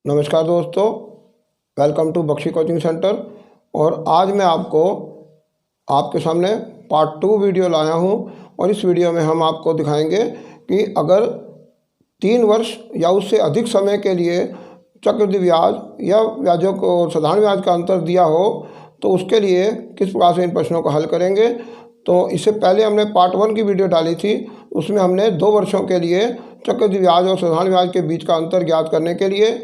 नमस्कार दोस्तों, welcome to Bakshi coaching centre. और आज मैं आपके सामने पार्ट 2 वीडियो लाया हूं। और इस वीडियो में हम आपको दिखाएंगे कि अगर 3 वर्ष या उससे अधिक समय के लिए चक्रवृद्धि ब्याज या ब्याजों को साधारण ब्याज का अंतर दिया हो तो उसके लिए किस प्रकार से इन प्रश्नों को हल करेंगे। तो इससे पहले हमने पार्ट 1 की वीडियो डाली थी, उसमें हमने 2 वर्षों के लिए चक्रवृद्धि ब्याज और साधारण ब्याज के बीच का अंतर ज्ञात करने के लिए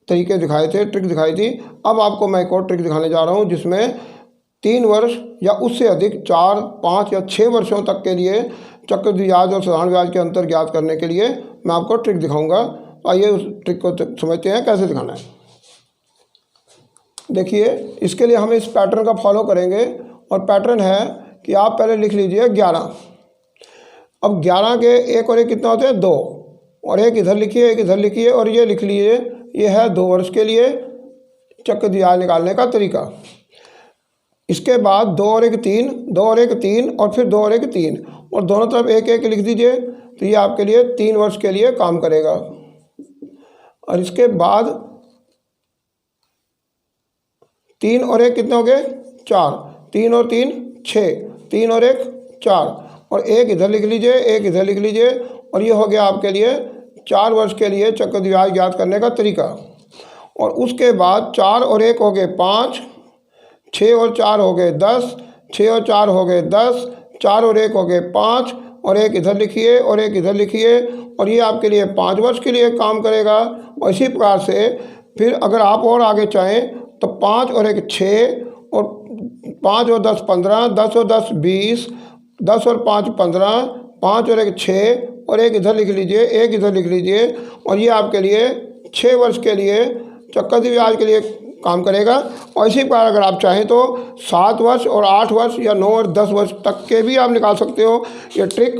तरीके दिखाए थे, ट्रिक दिखाई थी। अब आपको मैं एक और ट्रिक दिखाने जा रहा हूं जिसमें 3 वर्ष या उससे अधिक 4, 5 या 6 वर्षों तक के लिए चक्रवृद्धि ब्याज और साधारण ब्याज के अंतर ज्ञात करने के लिए मैं आपको ट्रिक दिखाऊंगा। आइए उस ट्रिक को समझते हैं कैसे दिखाना है। देखिए, इसके लिए हम इस पैटर्न का फॉलो करेंगे और पैटर्न है कि आप पहले लिख लीजिए 11। अब 11 के एक और एक कितना होते हैं 2, और एक इधर लिखिए, एक इधर लिखिए, और ये लिख लीजिए ये है 2 वर्ष के लिए चक्रवृद्धि ब्याज निकालने का तरीका। इसके बाद 2 और 1 3, 2 और 1 3, और फिर 2 और 1 3, और दोनों तरफ 1 1 लिख दीजिए। तो ये आपके लिए 3 वर्ष के लिए काम करेगा। और इसके बाद 3 और 1 कितने हो गए 4, 3 और 3 6, 3 और 1 4, और 1 इधर लिख लीजिए, 1 इधर लिख लीजिए, और ये हो गया आपके लिए 4 वर्ष के लिए चक्रवृद्धि ब्याज ज्ञात करने का तरीका। और उसके बाद 4 और 1 हो गए 5, 6 और 4 हो गए 10, 6 और 4 हो गए 10, 4 और 1 हो गए 5, और 1 इधर लिखिए और 1 इधर लिखिए, और ये आपके लिए 5 वर्ष के लिए काम करेगा। और इसी प्रकार से फिर अगर आप और आगे चाहें तो 5 और 1 6, और 5 और 10 15, 10 और 10 20, 10 और 5 15, 5 और 1 6, और 1 इधर लिख लीजिए, 1 इधर लिख लीजिए, और ये आपके लिए 6 वर्ष के लिए चक्रवृद्धि ब्याज के लिए काम करेगा। और इसी प्रकार अगर आप चाहें तो 7 वर्ष और 8 वर्ष या 9 और 10 वर्ष तक के भी आप निकाल सकते हो। ये ट्रिक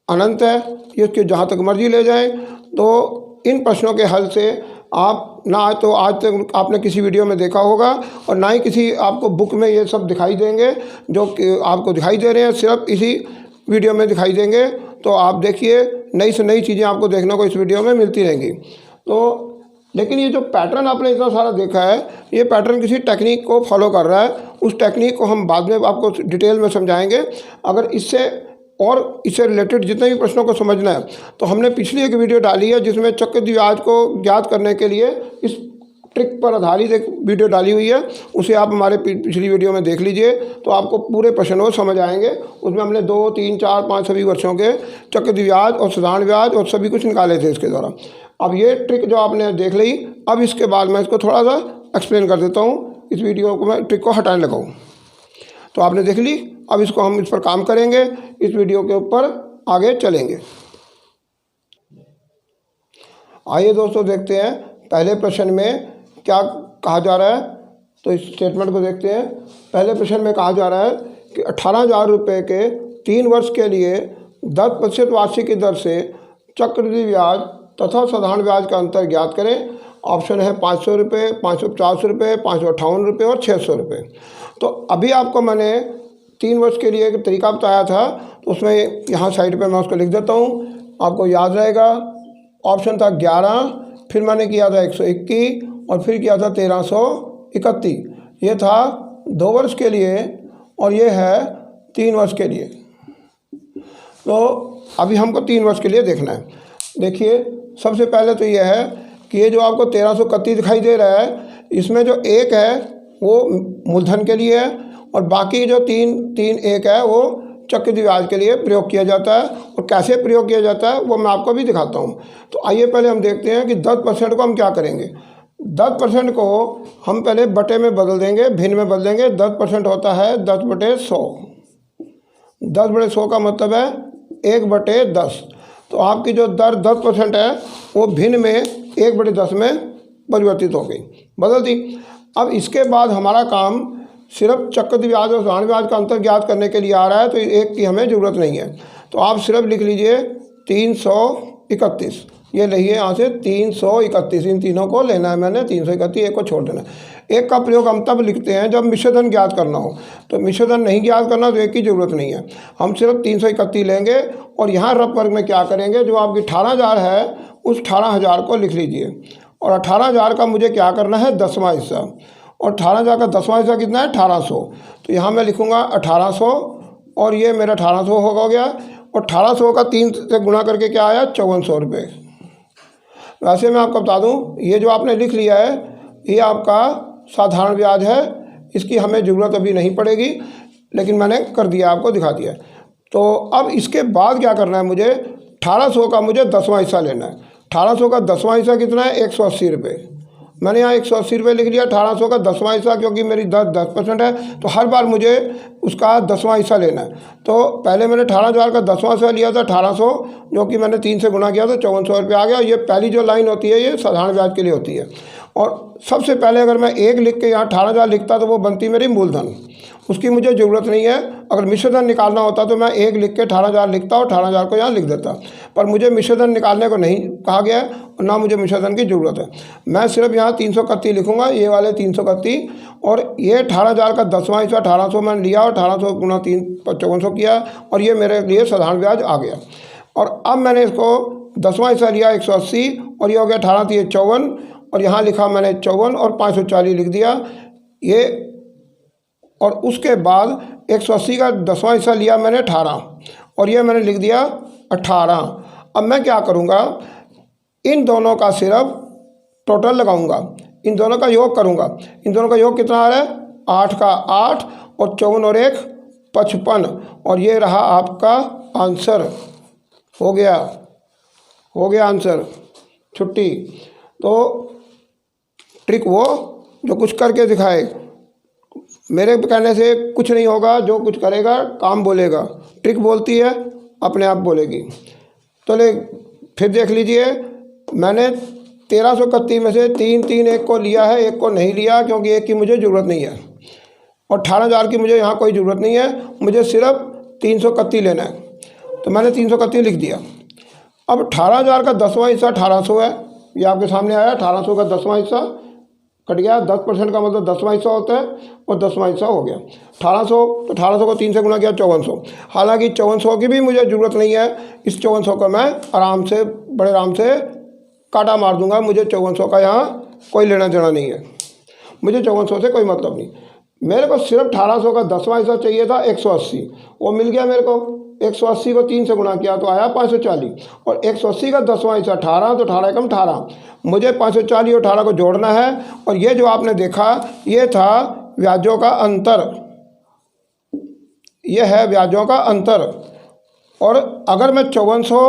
अनंत है, ये उसके जहाँ तक मर्जी ले जाएं। तो इन प्रश्नों के हल से आप ना तो आज तक आपने किसी वीडियो में देखा होगा और ना ही किसी आपको बुक में ये सब दिखाई देंगे जो कि आपको दिखाई दे रहे हैं, सिर्फ इसी वीडियो में दिखाई देंगे। तो आप देखिए, नई से नई चीज़ें आपको देखने को इस वीडियो में मिलती रहेंगी। तो लेकिन ये जो पैटर्न आपने इतना सारा देखा है, ये पैटर्न किसी टेक्निक को फॉलो कर रहा है। उस टेक्निक को हम बाद में आपको डिटेल में समझाएंगे। अगर इससे रिलेटेड जितने भी प्रश्नों को समझना है तो हमने पिछली एक वीडियो डाली है जिसमें चक्रवृद्धि ब्याज को ज्ञात करने के लिए इस ट्रिक पर आधारित एक वीडियो डाली हुई है। उसे आप हमारे पिछली वीडियो में देख लीजिए तो आपको पूरे प्रश्नों को समझ आएंगे। उसमें हमने 2, 3, 4, 5 सभी वर्षों के चक्रवृद्धि ब्याज और साधारण ब्याज और सभी कुछ निकाले थे इसके द्वारा। अब ये ट्रिक जो आपने देख ली, अब इसके बाद मैं इसको थोड़ा सा एक्सप्लेन कर देता हूँ। इस वीडियो को मैं ट्रिक को हटाने लगा हूँ। तो आपने देख ली, अब इसको हम इस पर काम करेंगे, इस वीडियो के ऊपर आगे चलेंगे। आइए दोस्तों देखते हैं पहले प्रश्न में क्या कहा जा रहा है। तो इस स्टेटमेंट को देखते हैं। पहले प्रश्न में कहा जा रहा है कि 18,000 रुपये के 3 वर्ष के लिए 10% वार्षिक की दर से चक्रवृद्धि ब्याज तथा साधारण ब्याज का अंतर ज्ञात करें। ऑप्शन है 500 रुपये, 550 रुपये, 558 रुपये और 600 रुपये। तो अभी आपको मैंने 3 वर्ष के लिए एक तरीका बताया था, तो उसमें यहाँ साइड पे मैं उसको लिख देता हूँ, आपको याद रहेगा। ऑप्शन था 11, फिर मैंने किया था 121, और फिर किया था 1331। ये था 2 वर्ष के लिए और ये है 3 वर्ष के लिए। तो अभी हमको 3 वर्ष के लिए देखना है। देखिए, सबसे पहले तो ये है कि ये जो आपको 1331 दिखाई दे रहा है, इसमें जो 1 है वो मूलधन के लिए है, और बाकी जो 3 1 है वो चक्रवृद्धि ब्याज के लिए प्रयोग किया जाता है। और कैसे प्रयोग किया जाता है वो मैं आपको भी दिखाता हूँ। तो आइए पहले हम देखते हैं कि 10% को हम क्या करेंगे। 10% को हम पहले बटे में बदल देंगे, भिन्न में बदल देंगे। 10% होता है 10/100। 10/100 का मतलब है 1/10। तो आपकी जो दर 10% है वो भिन्न में 1/10 में परिवर्तित हो गई, बदल दी। अब इसके बाद हमारा काम सिर्फ चक्रवृद्धि ब्याज और साधारण ब्याज का अंतर ज्ञात करने के लिए आ रहा है, तो एक की हमें ज़रूरत नहीं है। तो आप सिर्फ लिख लीजिए 331। ये लिखिए यहाँ से 331, इन तीनों को लेना है मैंने, 331, एक को छोड़ देना है। एक का प्रयोग हम तब लिखते हैं जब मिश्रधन ज्ञात करना हो। तो मिश्रधन नहीं ज्ञात करना तो एक की ज़रूरत नहीं है, हम सिर्फ 331 लेंगे। और यहाँ रफ वर्ग में क्या करेंगे, जो आपकी 18,000 है उस 18,000 को लिख लीजिए। और 18,000 का मुझे क्या करना है 10वां हिस्सा, और 18,000 का 10वां हिस्सा कितना है 1800। तो यहाँ मैं लिखूँगा 1800 और ये मेरा 1800 हो गया, और 1800 का 3 से गुणा करके क्या आया 5400 रुपये। वैसे मैं आपको बता दूँ, ये जो आपने लिख लिया है ये आपका साधारण ब्याज है, इसकी हमें ज़रूरत अभी नहीं पड़ेगी, लेकिन मैंने कर दिया, आपको दिखा दिया। तो अब इसके बाद क्या करना है मुझे, 1800 का मुझे 10वां हिस्सा लेना है। 1800 का 10वां हिस्सा कितना है 180 रुपये। मैंने यहाँ 180 रुपये लिख लिया 1800 का 10वां हिस्सा, क्योंकि मेरी 10% है तो हर बार मुझे उसका 10वां हिस्सा लेना है। तो पहले मैंने 18,000 का 10वां हिस्सा लिया था 1800, जो कि मैंने 3 से गुणा किया तो 5400 रुपये आ गया। ये पहली जो लाइन होती है ये साधारण ब्याज के लिए होती है। और सबसे पहले अगर मैं 1 लिख के यहाँ 18,000 लिखता तो वो बनती मेरी मूलधन, उसकी मुझे ज़रूरत नहीं है। अगर मिश्रधन निकालना होता तो मैं 1 लिख के 18,000 लिखता और 18,000 को यहाँ लिख देता, पर मुझे मिश्रधन निकालने को नहीं कहा गया है और ना मुझे मिश्रधन की ज़रूरत है। मैं सिर्फ यहाँ 331 लिखूँगा, ये वाले 331, और ये 18,000 का 10वां हिस्सा 1800 मैंने लिया और 1800 गुना 3 5400 किया, और ये मेरे लिए साधारण ब्याज आ गया। और अब मैंने इसको 10वां हिस्सा लिया 180, और ये हो गया 18 3 54, और यहाँ लिखा मैंने 54 और 540 लिख दिया ये। और उसके बाद 180 का 10वां हिस्सा लिया मैंने 18, और ये मैंने लिख दिया 18। अब मैं क्या करूँगा, इन दोनों का सिर्फ टोटल लगाऊंगा, इन दोनों का योग करूँगा। इन दोनों का योग कितना आ रहा है 8 का 8, और 54 और 1 55, और ये रहा आपका आंसर। हो गया आंसर, छुट्टी। तो ट्रिक वो जो कुछ करके दिखाए, मेरे कहने से कुछ नहीं होगा, जो कुछ करेगा काम बोलेगा। ट्रिक बोलती है अपने आप बोलेगी। तो फिर देख लीजिए, मैंने 1331 में से 3 एक को लिया है, एक को नहीं लिया क्योंकि एक की मुझे ज़रूरत नहीं है, और 18,000 की मुझे यहाँ कोई ज़रूरत नहीं है, मुझे सिर्फ 331 लेना है, तो मैंने 331 लिख दिया। अब 18,000 का 10वां हिस्सा 1800 है, ये आपके सामने आया। 1800 का 10वां हिस्सा कट गया, 10% का मतलब 10वां हिस्सा होता है, और 10वां हिस्सा हो गया 1800। तो 1800 को 3 से गुना किया 5400। हालांकि 5400 की भी मुझे ज़रूरत नहीं है, इस 5400 को मैं आराम से बड़े आराम से काटा मार दूंगा। मुझे 5400 का यहाँ कोई लेना देना नहीं है, मुझे 5400 से कोई मतलब नहीं। मेरे को सिर्फ 1800 का 10वां हिस्सा चाहिए था 180, वो मिल गया मेरे को। 180 को 3 से गुणा किया तो आया 540, और 180 का 10वां हिस्सा 18, तो 18 कम 18, मुझे 540 और 18 को जोड़ना है। और ये जो आपने देखा ये था ब्याजों का अंतर, ये है ब्याजों का अंतर। और अगर मैं 5400,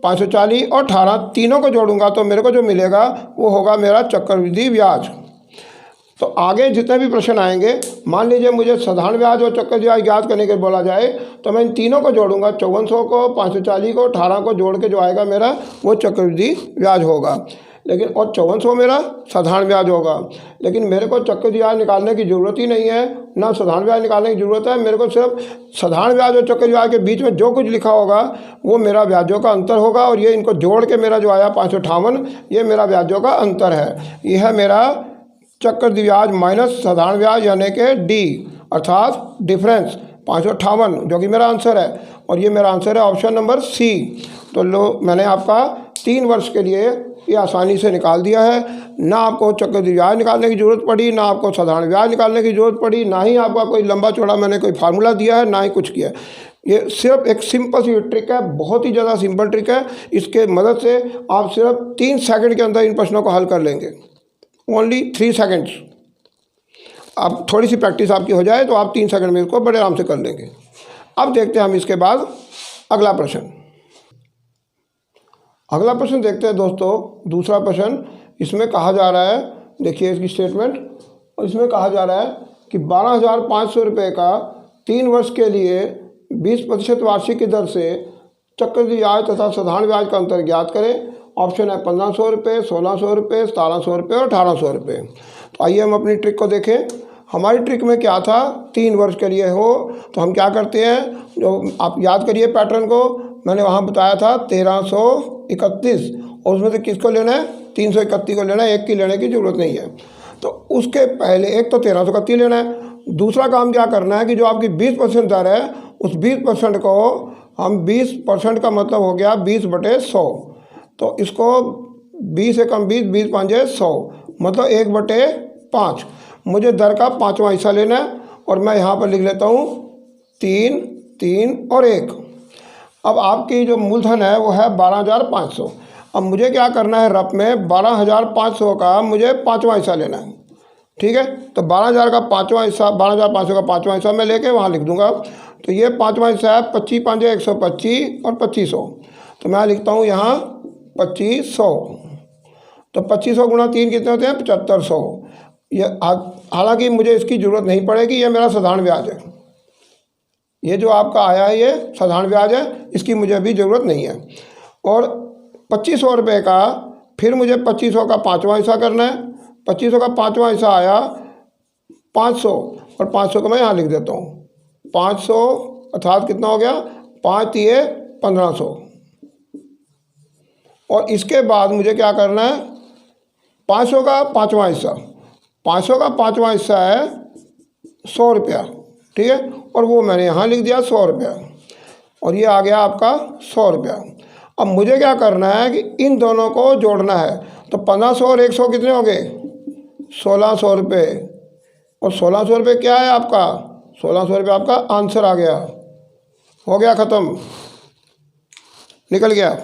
540 और 18 तीनों को जोड़ूंगा तो मेरे को जो मिलेगा वो होगा मेरा चक्रवृद्धि ब्याज। तो आगे जितने भी प्रश्न आएंगे, मान लीजिए मुझे साधारण ब्याज और चक्रवृद्धि ब्याज याद करने के बोला जाए, तो मैं इन तीनों को जोड़ूंगा, 5400 को, 540 को, 18 को जोड़ के जो आएगा मेरा वो चक्रवृद्धि ब्याज होगा। लेकिन और 5400 मेरा साधारण ब्याज होगा। लेकिन मेरे को चक्रवृद्धि ब्याज निकालने की ज़रूरत ही नहीं है, ना साधारण ब्याज निकालने की ज़रूरत है। मेरे को सिर्फ साधारण ब्याज और चक्रवृद्धि ब्याज के बीच में जो कुछ लिखा होगा वो मेरा ब्याजों का अंतर होगा, और ये इनको जोड़ के मेरा जो आया 558, ये मेरा ब्याजों का अंतर है। यह है मेरा चक्रवृद्धि ब्याज माइनस साधारण ब्याज, यानी कि डी अर्थात डिफरेंस 558, जो कि मेरा आंसर है। और ये मेरा आंसर है ऑप्शन नंबर सी। तो मैंने आपका 3 वर्ष के लिए ये आसानी से निकाल दिया है। ना आपको चक्रवृद्धि ब्याज निकालने की ज़रूरत पड़ी, ना आपको साधारण ब्याज निकालने की ज़रूरत पड़ी, ना ही आपका कोई लंबा चौड़ा मैंने कोई फार्मूला दिया है, ना ही कुछ किया। ये सिर्फ एक सिंपल सी ट्रिक है, बहुत ही ज़्यादा सिंपल ट्रिक है। इसके मदद से आप सिर्फ 3 सेकंड के अंदर इन प्रश्नों को हल कर लेंगे, ओनली 3 सेकंड्स। अब थोड़ी सी प्रैक्टिस आपकी हो जाए तो आप 3 सेकंड में इसको बड़े आराम से कर लेंगे। अब देखते हैं हम इसके बाद अगला प्रश्न। अगला प्रश्न देखते हैं दोस्तों, दूसरा प्रश्न। इसमें कहा जा रहा है, देखिए इसकी स्टेटमेंट, और इसमें कहा जा रहा है कि 12,500 रुपये का 3 वर्ष के लिए 20% वार्षिक की दर से चक्रवृद्धि ब्याज तथा साधारण ब्याज का अंतर ज्ञात करें। ऑप्शन है 1500 रुपये, 1600 रुपये, 1700 रुपये और 1800 रुपये। तो आइए हम अपनी ट्रिक को देखें। हमारी ट्रिक में क्या था, 3 वर्ष के लिए हो तो हम क्या करते हैं, जो आप याद करिए पैटर्न को, मैंने वहाँ बताया था 1331, और उसमें से किसको लेना है 331 को लेना है, एक की लेने की ज़रूरत नहीं है। तो उसके पहले एक तो 1331 लेना है, दूसरा काम क्या करना है कि जो आपकी 20% दर है उस 20% को हम 20% का मतलब हो गया 20/100, तो इसको 20 से कम 20, 20 5 100, मतलब 1/5। मुझे दर का 5वां हिस्सा लेना है और मैं यहाँ पर लिख लेता हूँ 3, 3 और 1। अब आपकी जो मूलधन है वो है 12,500। अब मुझे क्या करना है, रफ में 12,500 का मुझे 5वां हिस्सा लेना है। ठीक है, तो 12,000 का 5वां हिस्सा, 12,500 का 5वां हिस्सा मैं लेके वहाँ लिख दूंगा। तो ये 5वां हिस्सा है 25 5 125 और 2500। तो मैं लिखता हूँ यहाँ 2500। तो 2500 गुणा 3 कितने होते हैं, 7500। ये हालांकि मुझे इसकी ज़रूरत नहीं पड़ेगी, ये मेरा साधारण ब्याज है। ये जो आपका आया है ये साधारण ब्याज है, इसकी मुझे अभी ज़रूरत नहीं है। और 2500 रुपये का फिर मुझे 2500 का 5वां हिस्सा करना है। 2500 का 5वां हिस्सा आया 500, और 500 का मैं यहाँ लिख देता हूँ 500, अर्थात कितना हो गया, 5 ये 1500। और इसके बाद मुझे क्या करना है, 500 का 5वां हिस्सा, 500 का 5वां हिस्सा है 100 रुपया। ठीक है, और वो मैंने यहाँ लिख दिया 100 रुपया, और ये आ गया आपका 100 रुपया। अब मुझे क्या करना है कि इन दोनों को जोड़ना है। तो 1500 और 100 कितने हो गए, 1600 रुपये। और 1600 रुपये क्या है आपका, 1600 रुपये आपका आंसर आ गया। हो गया ख़त्म, निकल गया।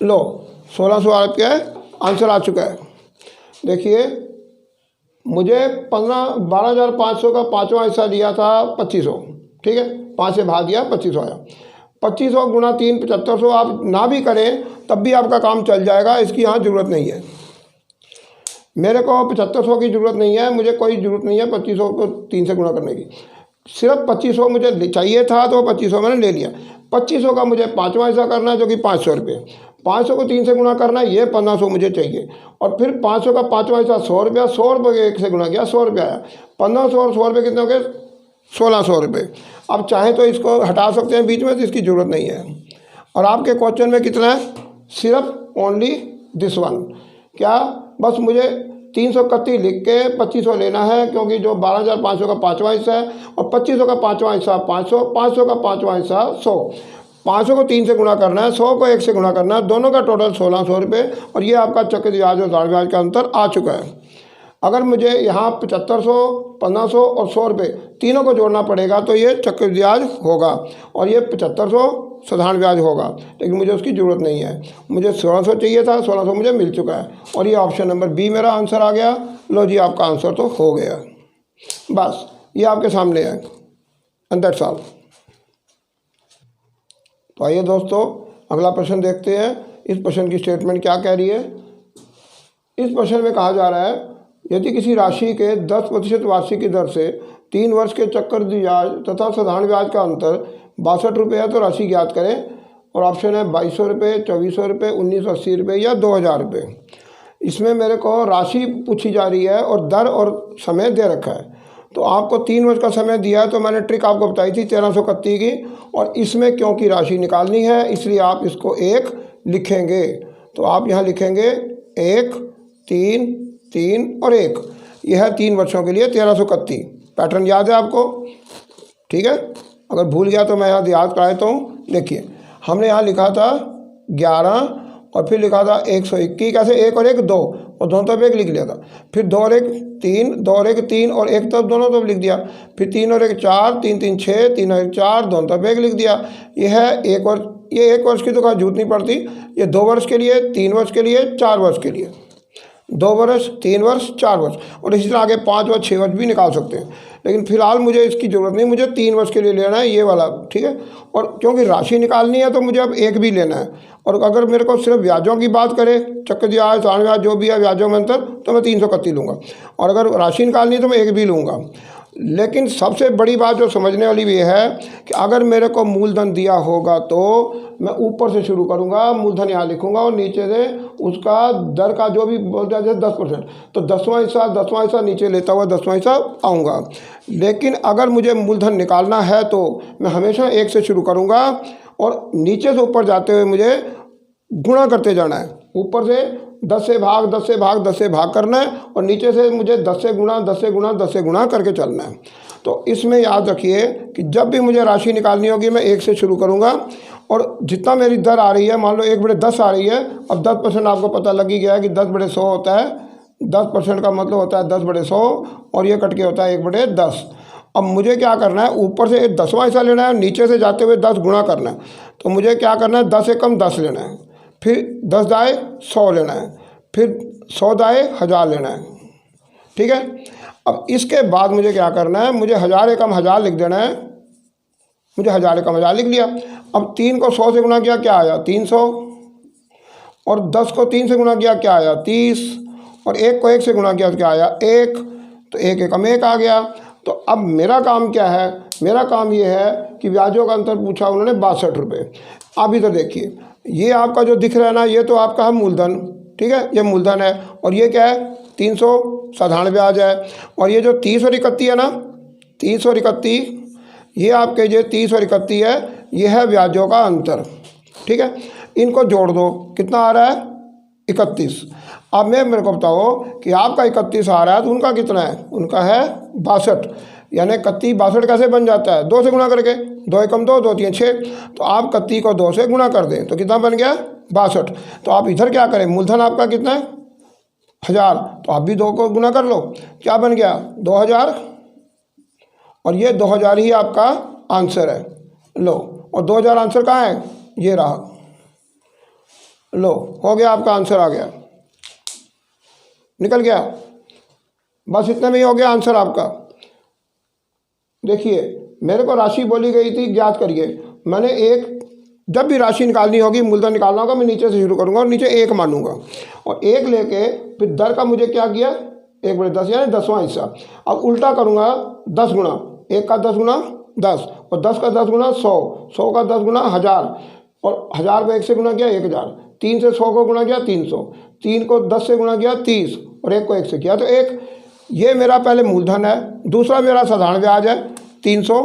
लो 1600 रुपये आंसर आ चुका है। देखिए मुझे 12,500 का 5वां हिस्सा दिया था 2500। ठीक है, 5 से भाग दिया 2500 आया। 2500 गुणा 3 7500। आप ना भी करें तब भी आपका काम चल जाएगा, इसकी यहाँ ज़रूरत नहीं है। मेरे को 7500 की ज़रूरत नहीं है, मुझे कोई ज़रूरत नहीं है 2500 को 3 से गुणा करने की। सिर्फ 2500 मुझे चाहिए था तो 2500 मैंने ले लिया। 2500 का मुझे 5वां हिस्सा करना है जो कि 500 रुपये। 500 को 3 से गुणा करना है, ये 1500 मुझे चाहिए। और फिर 500 का 5वां हिस्सा 100 रुपया, 100 रुपये 1 से गुणा किया 100 रुपये आया। 1500 और 100 रुपये कितने हो गए, 1600 रुपये। अब चाहे तो इसको हटा सकते हैं बीच में, तो इसकी ज़रूरत नहीं है। और आपके क्वेश्चन में कितना है, सिर्फ ओनली दिस वन। क्या, बस मुझे 331 लिख के 2500 लेना है, क्योंकि जो 12,500 का 5वां हिस्सा है और 2500 का 5वां हिस्सा 500, 500 का 5वां हिस्सा 100। 500 को 3 से गुणा करना है, 100 को 1 से गुणा करना है, दोनों का टोटल 1600 रुपये। और ये आपका चक्रवृद्धि ब्याज और साधारण ब्याज का अंतर आ चुका है। अगर मुझे यहाँ 7500, 1500 और 100 रुपये तीनों को जोड़ना पड़ेगा तो ये चक्रवृद्धि ब्याज होगा, और ये 7500 साधारण ब्याज होगा। लेकिन मुझे उसकी ज़रूरत नहीं है, मुझे 1600 चाहिए था, 1600 मुझे मिल चुका है। और ये ऑप्शन नंबर बी मेरा आंसर आ गया। लो जी, आपका आंसर तो हो गया। बस ये आपके सामने है, एंड दैट्स ऑल। तो आइए दोस्तों अगला प्रश्न देखते हैं। इस प्रश्न की स्टेटमेंट क्या कह रही है। इस प्रश्न में कहा जा रहा है, यदि किसी राशि के 10% वार्षिक की दर से 3 वर्ष के चक्रवृद्धि ब्याज तथा साधारण ब्याज का अंतर 62 रुपये है तो राशि ज्ञात करें। और ऑप्शन है 2200 रुपये, 2400 रुपये, 1980 रुपये या 2000 रुपये। इसमें मेरे को राशि पूछी जा रही है और दर और समय दे रखा है। तो आपको 3 वर्ष का समय दिया है, तो मैंने ट्रिक आपको बताई थी 1331 की। और इसमें क्योंकि राशि निकालनी है इसलिए आप इसको 1 लिखेंगे। तो आप यहाँ लिखेंगे 1, 3, 3 और 1। यह है 3 वर्षों के लिए 1331। पैटर्न याद है आपको, ठीक है। अगर भूल गया तो मैं यहाँ याद करा देता हूँ। देखिए हमने यहाँ लिखा था 11 और फिर लिखा था 121। कैसे, 1 और 1 2, और दोनों तरफ 1 लिख लिया था। फिर 2 और 1 3, 2 और 1 3 और 1 तरफ दोनों तरफ लिख दिया। फिर 3 और 1 4, 3 3 6, 3 और 1 4, दोनों तरफ 1 लिख दिया। यह है 1 वर्ष। ये 1 वर्ष की तो जरूरत नहीं पड़ती, ये 2 वर्ष के लिए, 3 वर्ष के लिए, 4 वर्ष के लिए। 2 वर्ष, 3 वर्ष, 4 वर्ष, और इसी तरह आगे 5 वर्ष, 6 वर्ष भी निकाल सकते हैं। लेकिन फिलहाल मुझे इसकी ज़रूरत नहीं, मुझे 3 वर्ष के लिए लेना है ये वाला, ठीक है। और क्योंकि राशि निकालनी है तो मुझे अब 1 भी लेना है। और अगर मेरे को सिर्फ ब्याजों की बात करें, चक्रवृद्धि ब्याज, साधारण ब्याज जो भी है ब्याजों में अंतर, तो मैं 331 लूँगा। और अगर राशि निकालनी है तो मैं 1 भी लूँगा। लेकिन सबसे बड़ी बात जो समझने वाली भी है कि अगर मेरे को मूलधन दिया होगा तो मैं ऊपर से शुरू करूंगा, मूलधन यहाँ लिखूंगा और नीचे से उसका दर का जो भी बोलता है 10%, तो 10वां हिस्सा नीचे लेता हुआ 10वां हिस्सा आऊँगा। लेकिन अगर मुझे मूलधन निकालना है तो मैं हमेशा 1 से शुरू करूँगा और नीचे से ऊपर जाते हुए मुझे गुणा करते जाना है। ऊपर से 10 से भाग, 10 से भाग, 10 से भाग करना है, और नीचे से मुझे 10 से गुणा, 10 से गुणा, 10 से गुणा करके चलना है। तो इसमें याद रखिए कि जब भी मुझे राशि निकालनी होगी मैं 1 से शुरू करूंगा और जितना मेरी दर आ रही है, मान लो 1/10 आ रही है, अब 10% आपको पता लग ही गया है कि 10/100 होता है। 10% का मतलब होता है 10/100 और ये कट के होता है 1/10। अब मुझे क्या करना है, ऊपर से 10वां हिस्सा लेना है, नीचे से जाते हुए 10 गुणा करना है। तो मुझे क्या करना है, 10 एकम 10 लेना है, फिर 10 दाए 100 लेना है, फिर 100 दाए 1000 लेना है। ठीक है, अब इसके बाद मुझे क्या करना है, मुझे 1000 एकम 1000 लिख देना है। मुझे 1000 एकम 1000 लिख लिया। अब 3 को 100 से गुणा किया, क्या आया 300, और 10 को 3 से गुणा किया, क्या आया 30, और 1 को 1 से गुणा किया तो क्या आया 1, तो 1 एकम 1 आ गया। तो अब मेरा काम क्या है, मेरा काम ये है कि ब्याजों का अंतर पूछा उन्होंने 62 रुपये। अब इधर देखिए, ये आपका जो दिख रहा है ना, ये तो आपका है मूलधन। ठीक है, ये मूलधन है, और ये क्या है 300 साधारण ब्याज है। और ये जो 30 और 31 है ना, 30 और 31, ये आपके जो 30 और 31 है, ये है ब्याजों का अंतर। ठीक है, इनको जोड़ दो, कितना आ रहा है 31। अब मेरे को बताओ कि आपका 31 आ रहा है तो उनका कितना है, उनका है 62। यानी 31 62 कैसे बन जाता है, 2 से गुणा करके, 2 एकम 2, 2 3 6। तो आप 31 को 2 से गुणा कर दें तो कितना बन गया 62। तो आप इधर क्या करें, मूलधन आपका कितना है 1000, तो आप भी 2 को गुणा कर लो, क्या बन गया 2000, और ये 2000 ही आपका आंसर है। लो, और 2000 आंसर कहाँ है, ये रहा। लो, हो गया, आपका आंसर आ गया, निकल गया। बस इतने में ही हो गया आंसर आपका। देखिए, मेरे को राशि बोली गई थी ज्ञात करिए। मैंने एक, जब भी राशि निकालनी होगी, मूलधन निकालना होगा, मैं नीचे से शुरू करूंगा और नीचे 1 मानूंगा, और 1 लेके फिर दर का मुझे क्या किया 1/10 यानी 10वां हिस्सा। अब उल्टा करूंगा, 10 गुणा, 1 का 10 गुणा 10, और 10 का 10 गुणा 100, 100 का 10 गुणा 1000, और 1000 को 1 से गुणा किया 1000, 3 से 100 को गुणा किया 300, 3 को 10 से गुणा किया 30, और 1 को 1 से किया तो 1। ये मेरा पहले मूलधन है। दूसरा मेरा साधारण ब्याज है 300,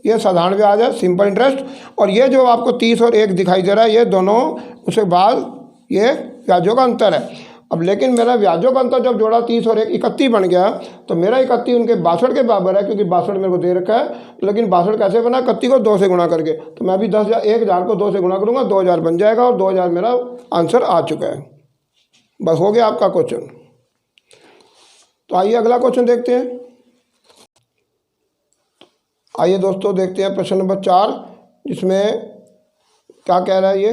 ये साधारण ब्याज है, सिंपल इंटरेस्ट। और ये जो आपको 30 और 1 दिखाई दे रहा है, ये दोनों उसके बाद ये ब्याजों का अंतर है। अब लेकिन मेरा ब्याजों का अंतर जब जोड़ा 30 और 1 31 बन गया, तो मेरा 31 उनके 62 के बराबर है, क्योंकि 62 मेरे को दे रखा है। लेकिन 62 कैसे बना, 31 को 2 से गुणा करके। तो मैं अभी 10,000 को 2 से गुणा करूँगा, 2000 बन जाएगा, और 2000 मेरा आंसर आ चुका है। बस हो गया आपका क्वेश्चन। तो आइए अगला क्वेश्चन देखते हैं। आइए दोस्तों देखते हैं प्रश्न नंबर 4, जिसमें क्या कह रहा है ये।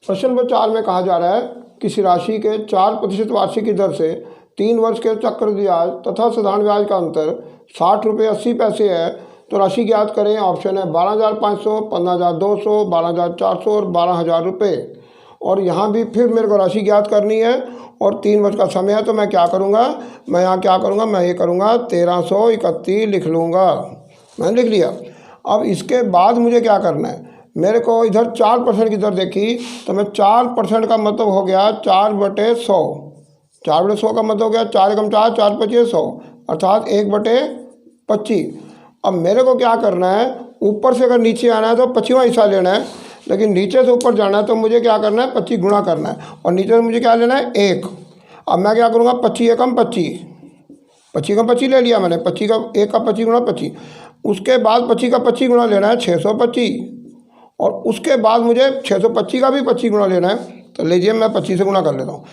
प्रश्न नंबर 4 में कहा जा रहा है, किसी राशि के 4% वार्षिक की दर से 3 वर्ष के चक्रवृद्धि ब्याज तथा साधारण ब्याज का अंतर 60 रुपये 80 पैसे है, तो राशि ज्ञात करें। ऑप्शन है 12,500, 15,200, 12,400 और 12,000 रुपये। और यहाँ भी फिर मेरे को राशि ज्ञात करनी है, और 3 वर्ष का समय है। तो मैं क्या करूँगा, मैं यहाँ क्या करूँगा, मैं ये करूँगा 1331 लिख लूँगा। मैंने लिख लिया। अब इसके बाद मुझे क्या करना है, मेरे को इधर 4% की दर देखी, तो मैं 4% का मतलब हो गया 4/100। 4/100 का मतलब हो गया 4 एकम 4, 4 पच्चीस 100, अर्थात 1/25। अब मेरे को क्या करना है, ऊपर से अगर नीचे आना है तो 25वां हिस्सा लेना है, लेकिन नीचे से ऊपर जाना है तो मुझे क्या करना है 25 गुणा करना है, और नीचे से मुझे क्या लेना है 1। अब मैं क्या करूँगा 25 एकम 25, 25 का 25 ले लिया मैंने, 25 का 1 का 25 गुणा 25। उसके बाद 25 का 25 गुणा लेना है 625, और उसके बाद मुझे 625 का भी 25 गुणा लेना है। तो लीजिए मैं 25 से गुणा कर लेता हूँ।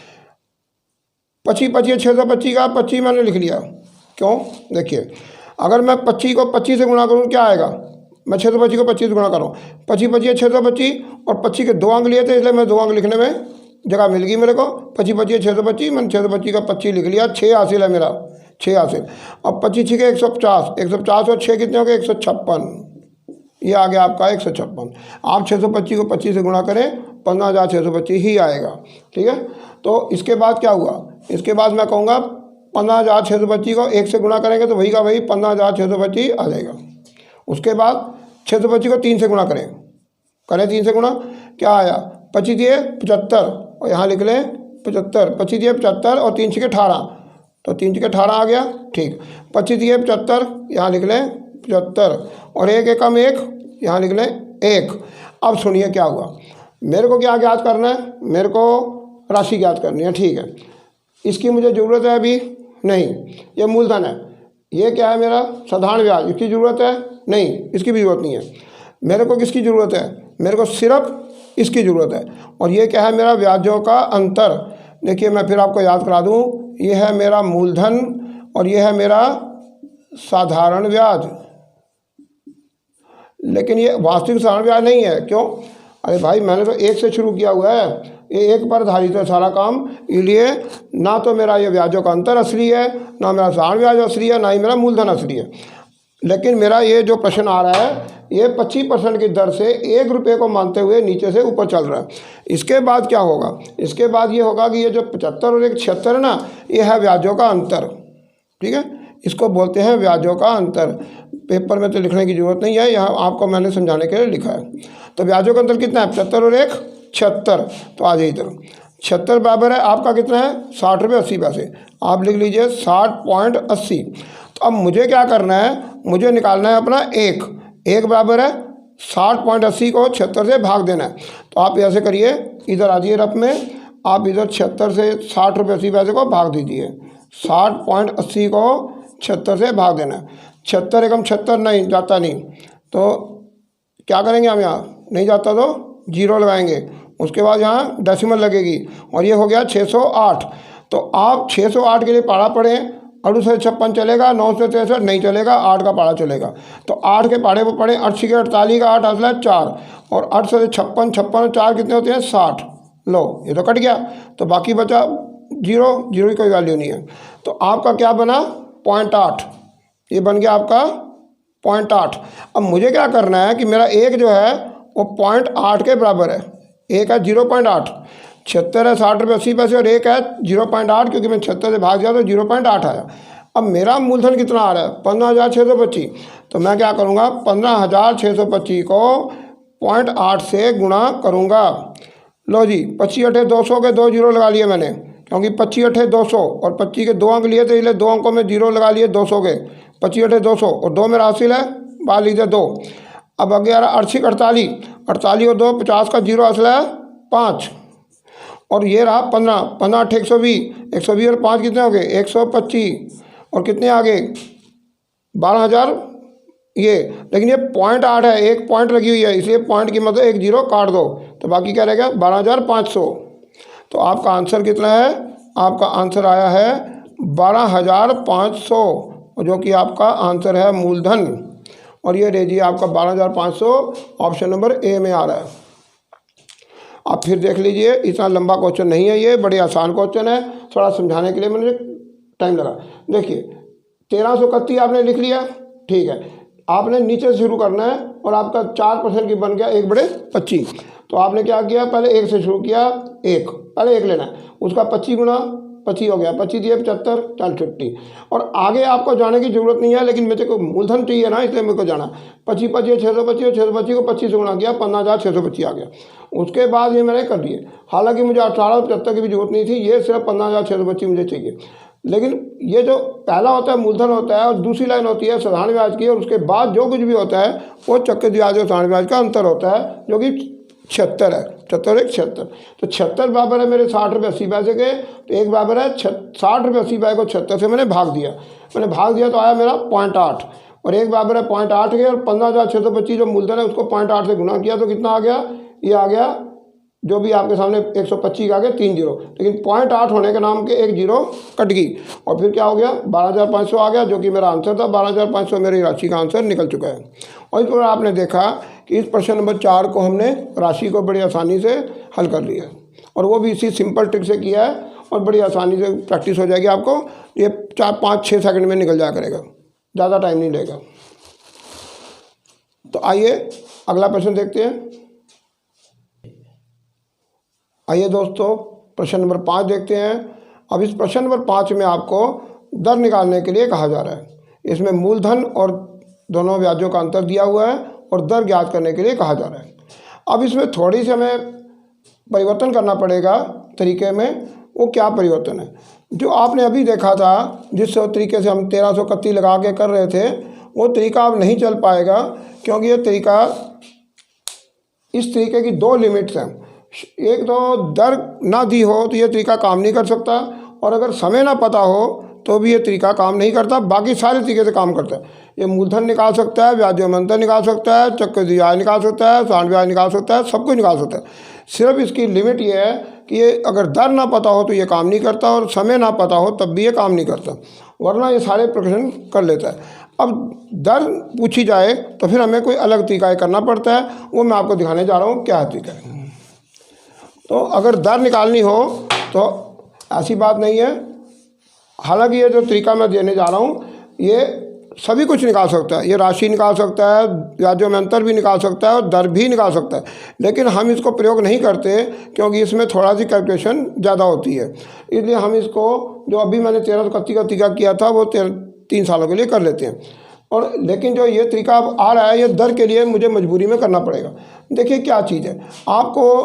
25 25 625 का 25 मैंने लिख लिया। क्यों, देखिए अगर मैं 25 को 25 से गुणा करूँ क्या आएगा, मैं 625 को 25 से गुणा करूँ, 25 25 625, और 25 के 2 अंक लिए थे, इसलिए मैं 2 अंक लिखने में जगह मिल गई मेरे को। 25 25 625, मैंने 625 का 25 लिख लिया। 6 हासिल है मेरा, 6 हासिल। अब 25 6 150, 150 और 6 कितने हो गए 156। ये आ गया आपका 156। आप 625 को 25 से गुणा करें, 15,625 ही आएगा। ठीक है, तो इसके बाद क्या हुआ, इसके बाद मैं कहूँगा 15,625 को 1 से गुणा करेंगे तो वही का वही 15,625 आ जाएगा। उसके बाद 625 को 3 से गुणा करें 3 से गुणा, क्या आया 25 दिए 75, और यहाँ लिख लें 75, 25 दिए 75 और 3 छके 18, तो 3 छके 18 आ गया। ठीक, 25 दिए 75, यहाँ लिख लें 75, और 1 एकम 1, यहाँ लिख लें 1। अब सुनिए क्या हुआ, मेरे को क्या ज्ञात करना है, मेरे को राशि ज्ञात करनी है। ठीक है, इसकी मुझे ज़रूरत है अभी नहीं, ये मूलधन है। ये क्या है मेरा साधारण ब्याज, इसकी ज़रूरत है नहीं, इसकी भी ज़रूरत नहीं है। मेरे को किसकी ज़रूरत है, मेरे को सिर्फ इसकी ज़रूरत है। और ये क्या है, मेरा ब्याजों का अंतर। देखिए मैं फिर आपको याद करा दूँ, ये है मेरा मूलधन और ये है मेरा साधारण ब्याज। लेकिन ये वास्तविक साधारण ब्याज नहीं है। क्यों? अरे भाई मैंने तो एक से शुरू किया हुआ है, ये एक पर आधारित है सारा काम, इसलिए ना तो मेरा ये ब्याजों का अंतर असली है, ना मेरा साधारण ब्याज असली है, ना ही मेरा मूलधन असली है। लेकिन मेरा ये जो प्रश्न आ रहा है ये 25% की दर से 1 रुपये को मानते हुए नीचे से ऊपर चल रहा है। इसके बाद क्या होगा, इसके बाद ये होगा कि ये जो 75 और 76 है ना, ये है ब्याजों का अंतर। ठीक है, इसको बोलते हैं ब्याजों का अंतर। पेपर में तो लिखने की ज़रूरत नहीं है, यहाँ आपको मैंने समझाने के लिए लिखा है। तो ब्याजों का अंतर कितना है, 75 और 1 76। तो आ जाइए इधर, 76 बराबर है आपका कितना है, 60 रुपये 80 पैसे। आप लिख लीजिए 60.80। तो अब मुझे क्या करना है, मुझे निकालना है अपना एक बराबर है 60.80 को 76 से भाग देना है। तो आप ऐसे करिए, इधर आ जाइए रफ में, आप इधर 76 से 60 रुपये 80 पैसे को भाग दीजिए। 60.80 को 76 से भाग देना है। 76 एकम 76 नहीं जाता, नहीं तो क्या करेंगे हम, यहाँ नहीं जाता तो 0 लगाएंगे, उसके बाद यहाँ डेसिमल लगेगी और ये हो गया 608। तो आप 608 के लिए पाड़ा पढ़ें, 8 से 56 चलेगा, 9 से 63 नहीं चलेगा, 8 का पाड़ा चलेगा। तो 8 के पाड़े पर पढ़ें, 8 के 48 का 8 असला 4 और 8 से 56 और 4 कितने होते हैं 60। लो ये तो कट गया, तो बाकी बचा 0 की कोई वैल्यू नहीं है। तो आपका क्या बना 0.8, ये बन गया आपका 0.8। अब मुझे क्या करना है कि मेरा एक जो है वो 0.8 के बराबर है, एक है 0.8। 76 है 60 रुपये 80 पैसे और एक है 0.8, क्योंकि मैं 76 से भाग दिया तो 0.8 आया। अब मेरा मूलधन कितना आ रहा है 15,625। तो मैं क्या करूँगा, 15,625 को 0.8 से गुणा करूँगा। लो जी, 25 अठे 200 के 2 जीरो लगा लिए मैंने, क्योंकि 25 अठे 200 और 25 के 2 अंक लिए थे, इसलिए 2 अंकों में 0 लगा लिए 200 के। 25 अठे 200 और 2 मेरा हासिल है, बाहर लीजिए 2। अब आगे आ रहा 80 48 और 2 50 का 0 हासिल है 5 और ये रहा 15 15 अठे 120 और 5 कितने हो गए 125 और कितने आ गए 12,000 ये। लेकिन ये 0.8 है, एक पॉइंट लगी हुई है, इसलिए पॉइंट की मतलब 1 0 काट दो, तो बाकी क्या रहेगा 12,500। तो आपका आंसर कितना है, आपका आंसर आया है 12,500, जो कि आपका आंसर है मूलधन। और ये लीजिए आपका 12,500 ऑप्शन नंबर ए में आ रहा है। आप फिर देख लीजिए, इतना लंबा क्वेश्चन नहीं है, ये बड़े आसान क्वेश्चन है, थोड़ा समझाने के लिए मैंने टाइम लगा। देखिए 1331 आपने लिख लिया, ठीक है, आपने नीचे से शुरू करना है और आपका 4% की बन गया 1/25। तो आपने क्या किया, पहले 1 से शुरू किया, पहले 1 लेना है, उसका 25 गुना 25 हो गया, 25 दिए 75 चल 50। और आगे आपको जाने की जरूरत नहीं है, लेकिन मेरे को मूलधन चाहिए ना, इसलिए मेरे को जाना 25 25 625 और 625 को 25 से गुणा किया, 15,625 आ गया। उसके बाद ये मैंने कर दिए, हालांकि मुझे 1875 की भी जरूरत नहीं थी, ये सिर्फ 15,625 मुझे चाहिए। लेकिन ये जो पहला होता है मूलधन होता है और दूसरी लाइन होती है साधारण ब्याज की, और उसके बाद जो कुछ भी होता है वो चक्रवृद्धि ब्याज और साधारण ब्याज का अंतर होता है, जो कि 76 है, 76 1 76। तो 76 बराबर है मेरे 60 रुपये 80 पैसे के, तो एक बराबर है 60 रुपये 80 पैसे को 76 से मैंने भाग दिया, तो आया मेरा 0.8 और एक बराबर है 0.8 के, और 15,625 जो मूलधन है उसको 0.8 से गुना किया तो कितना आ गया, ये आ गया जो भी आपके सामने 125 आ गए 3 जीरो, लेकिन 0.8 होने के नाम के 1 जीरो कट गई और फिर क्या हो गया 12,500 आ गया, जो कि मेरा आंसर था। 12,500 मेरी राशि का आंसर निकल चुका है। और इस पर आपने देखा कि इस प्रश्न नंबर 4 को हमने राशि को बड़ी आसानी से हल कर लिया है, और वो भी इसी सिंपल ट्रिक से किया है, और बड़ी आसानी से प्रैक्टिस हो जाएगी आपको, ये 4 5 6 सेकंड में निकल जाया करेगा, ज़्यादा टाइम नहीं लेगा। तो आइए अगला प्रश्न देखते हैं। आइए दोस्तों प्रश्न नंबर 5 देखते हैं। अब इस प्रश्न नंबर 5 में आपको दर निकालने के लिए कहा जा रहा है। इसमें मूलधन और दोनों ब्याजों का अंतर दिया हुआ है और दर ज्ञात करने के लिए कहा जा रहा है। अब इसमें थोड़ी सी हमें परिवर्तन करना पड़ेगा तरीके में। वो क्या परिवर्तन है, जो आपने अभी देखा था जिस तरीके से हम 1331 लगा के कर रहे थे, वो तरीका अब नहीं चल पाएगा, क्योंकि ये तरीका, इस तरीके की 2 लिमिट्स हैं। एक तो दर ना दी हो तो ये तरीका काम नहीं कर सकता, और अगर समय ना पता हो तो भी ये तरीका काम नहीं करता, बाकी सारे तरीके से काम करता है। ये मूलधन निकाल सकता है, ब्याजोमंतर निकाल सकता है, चक्रवृद्धि ब्याज निकाल सकता है, साधारण ब्याज निकाल सकता है, सब कुछ निकाल सकता है। सिर्फ इसकी लिमिट ये है कि ये अगर दर ना पता हो तो ये काम नहीं करता, और समय ना पता हो तब भी ये काम नहीं करता, वरना ये सारे प्रश्न कर लेता है। अब दर पूछी जाए तो फिर हमें कोई अलग तरीका करना पड़ता है, वो मैं आपको दिखाने जा रहा हूँ क्या तरीका है। तो अगर दर निकालनी हो तो ऐसी बात नहीं है, हालांकि ये जो तरीका मैं देने जा रहा हूँ ये सभी कुछ निकाल सकता है, ये राशि निकाल सकता है, ब्याजों में अंतर भी निकाल सकता है और दर भी निकाल सकता है, लेकिन हम इसको प्रयोग नहीं करते क्योंकि इसमें थोड़ा सी कैलकुलेशन ज़्यादा होती है। इसलिए हम इसको जो अभी मैंने 13 का तरीका किया था वो 3 सालों के लिए कर लेते हैं। और लेकिन जो ये तरीका अब आ रहा है ये दर के लिए मुझे मजबूरी में करना पड़ेगा। देखिए क्या चीज़ है, आपको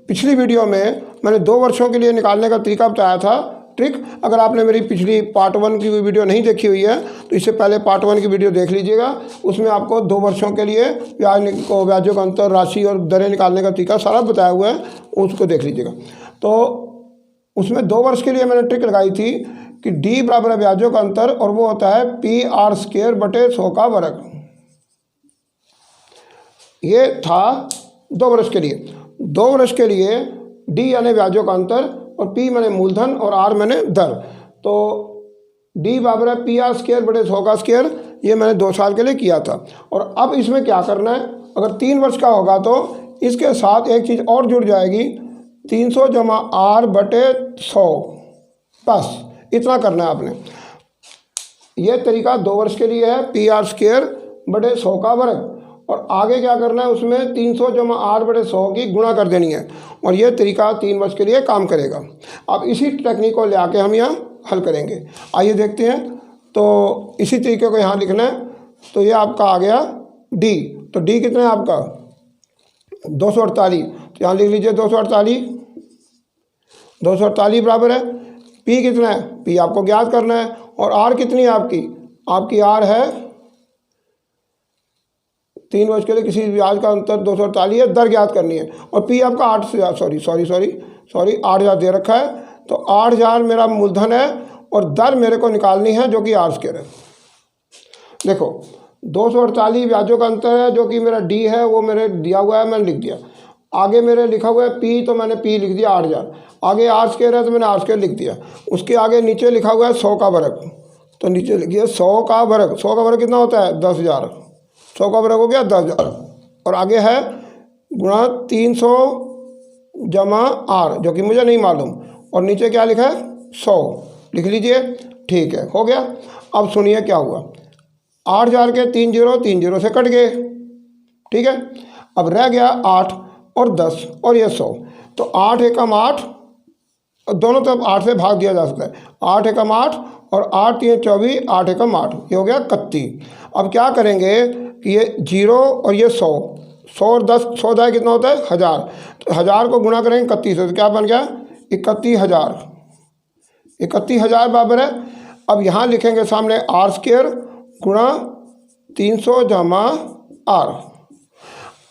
पिछली वीडियो में मैंने 2 वर्षों के लिए निकालने का तरीका बताया था, ट्रिक। अगर आपने मेरी पिछली पार्ट 1 की वीडियो नहीं देखी हुई है तो इससे पहले पार्ट 1 की वीडियो देख लीजिएगा, उसमें आपको 2 वर्षों के लिए ब्याजों का अंतर, राशि और दरें निकालने का तरीका सारा बताया हुआ है, उसको देख लीजिएगा। तो उसमें 2 वर्ष के लिए मैंने ट्रिक लगाई थी कि डी बराबर है ब्याजों का अंतर, और वो होता है PR² बटे 100 का वर्ग। ये था 2 वर्ष के लिए। 2 वर्ष के लिए डी यानी ब्याजों का अंतर और P मैंने मूलधन और R मैंने दर, तो D बराबर है PR² बटे 100 का स्क्वायर। ये मैंने 2 साल के लिए किया था। और अब इसमें क्या करना है, अगर 3 वर्ष का होगा तो इसके साथ एक चीज़ और जुड़ जाएगी, 300 जमा R बटे 100, बस इतना करना है आपने। ये तरीका 2 वर्ष के लिए है, PR² बटे 100 का वर्ग, और आगे क्या करना है उसमें 300 जमा R बटे 100 की गुणा कर देनी है, और ये तरीका 3 वर्ष के लिए काम करेगा। अब इसी टेक्निक को ले आके हम यहाँ हल करेंगे। आइए देखते हैं। तो इसी तरीके को यहाँ लिखना है। तो ये आपका आ गया D, तो D कितना है आपका 248, तो यहाँ लिख लीजिए 248। 248 बराबर है P कितना है, P आपको ज्ञात करना है, और R कितनी है आपकी R है 3 वर्ष के लिए किसी ब्याज का अंतर 248 है, दर ज्ञात करनी है, और P आपका 8,000 दे रखा है, तो 8,000 मेरा मूलधन है और दर मेरे को निकालनी है जो कि R² है। देखो 248 ब्याजों का अंतर है जो कि मेरा D है, वो मेरे दिया हुआ है, मैंने लिख दिया। आगे मेरे लिखा हुआ है P, तो मैंने P लिख दिया 8,000। आगे R² है तो मैंने R² लिख दिया। उसके आगे नीचे लिखा हुआ है 100 का वर्ग, तो नीचे लिखिए 100 का वर्ग। 100 का वर्ग कितना होता है 10,000, 100 का वर्ग हो गया 10,000, और आगे है गुणा 300 जमा R जो कि मुझे नहीं मालूम, और नीचे क्या लिखा है 100, लिख लीजिए। ठीक है, हो गया। अब सुनिए क्या हुआ, 8,000 के 3 0 से कट गए, ठीक है। अब रह गया 8 और 10 और ये 100, तो 8 एकम 8, दोनों तरफ 8 से भाग दिया जा सकता है। 8 एकम 8 और 8 3 24, 8 एकम 8, ये हो गया 31। अब क्या करेंगे कि ये 0 और ये 100 और 10, 100 दाए कितना होता है 1000, तो 1000 को गुणा करेंगे 31 से, तो क्या बन गया 31,000। 31,000 बराबर है। अब यहाँ लिखेंगे सामने R² गुणा 300 जमा R।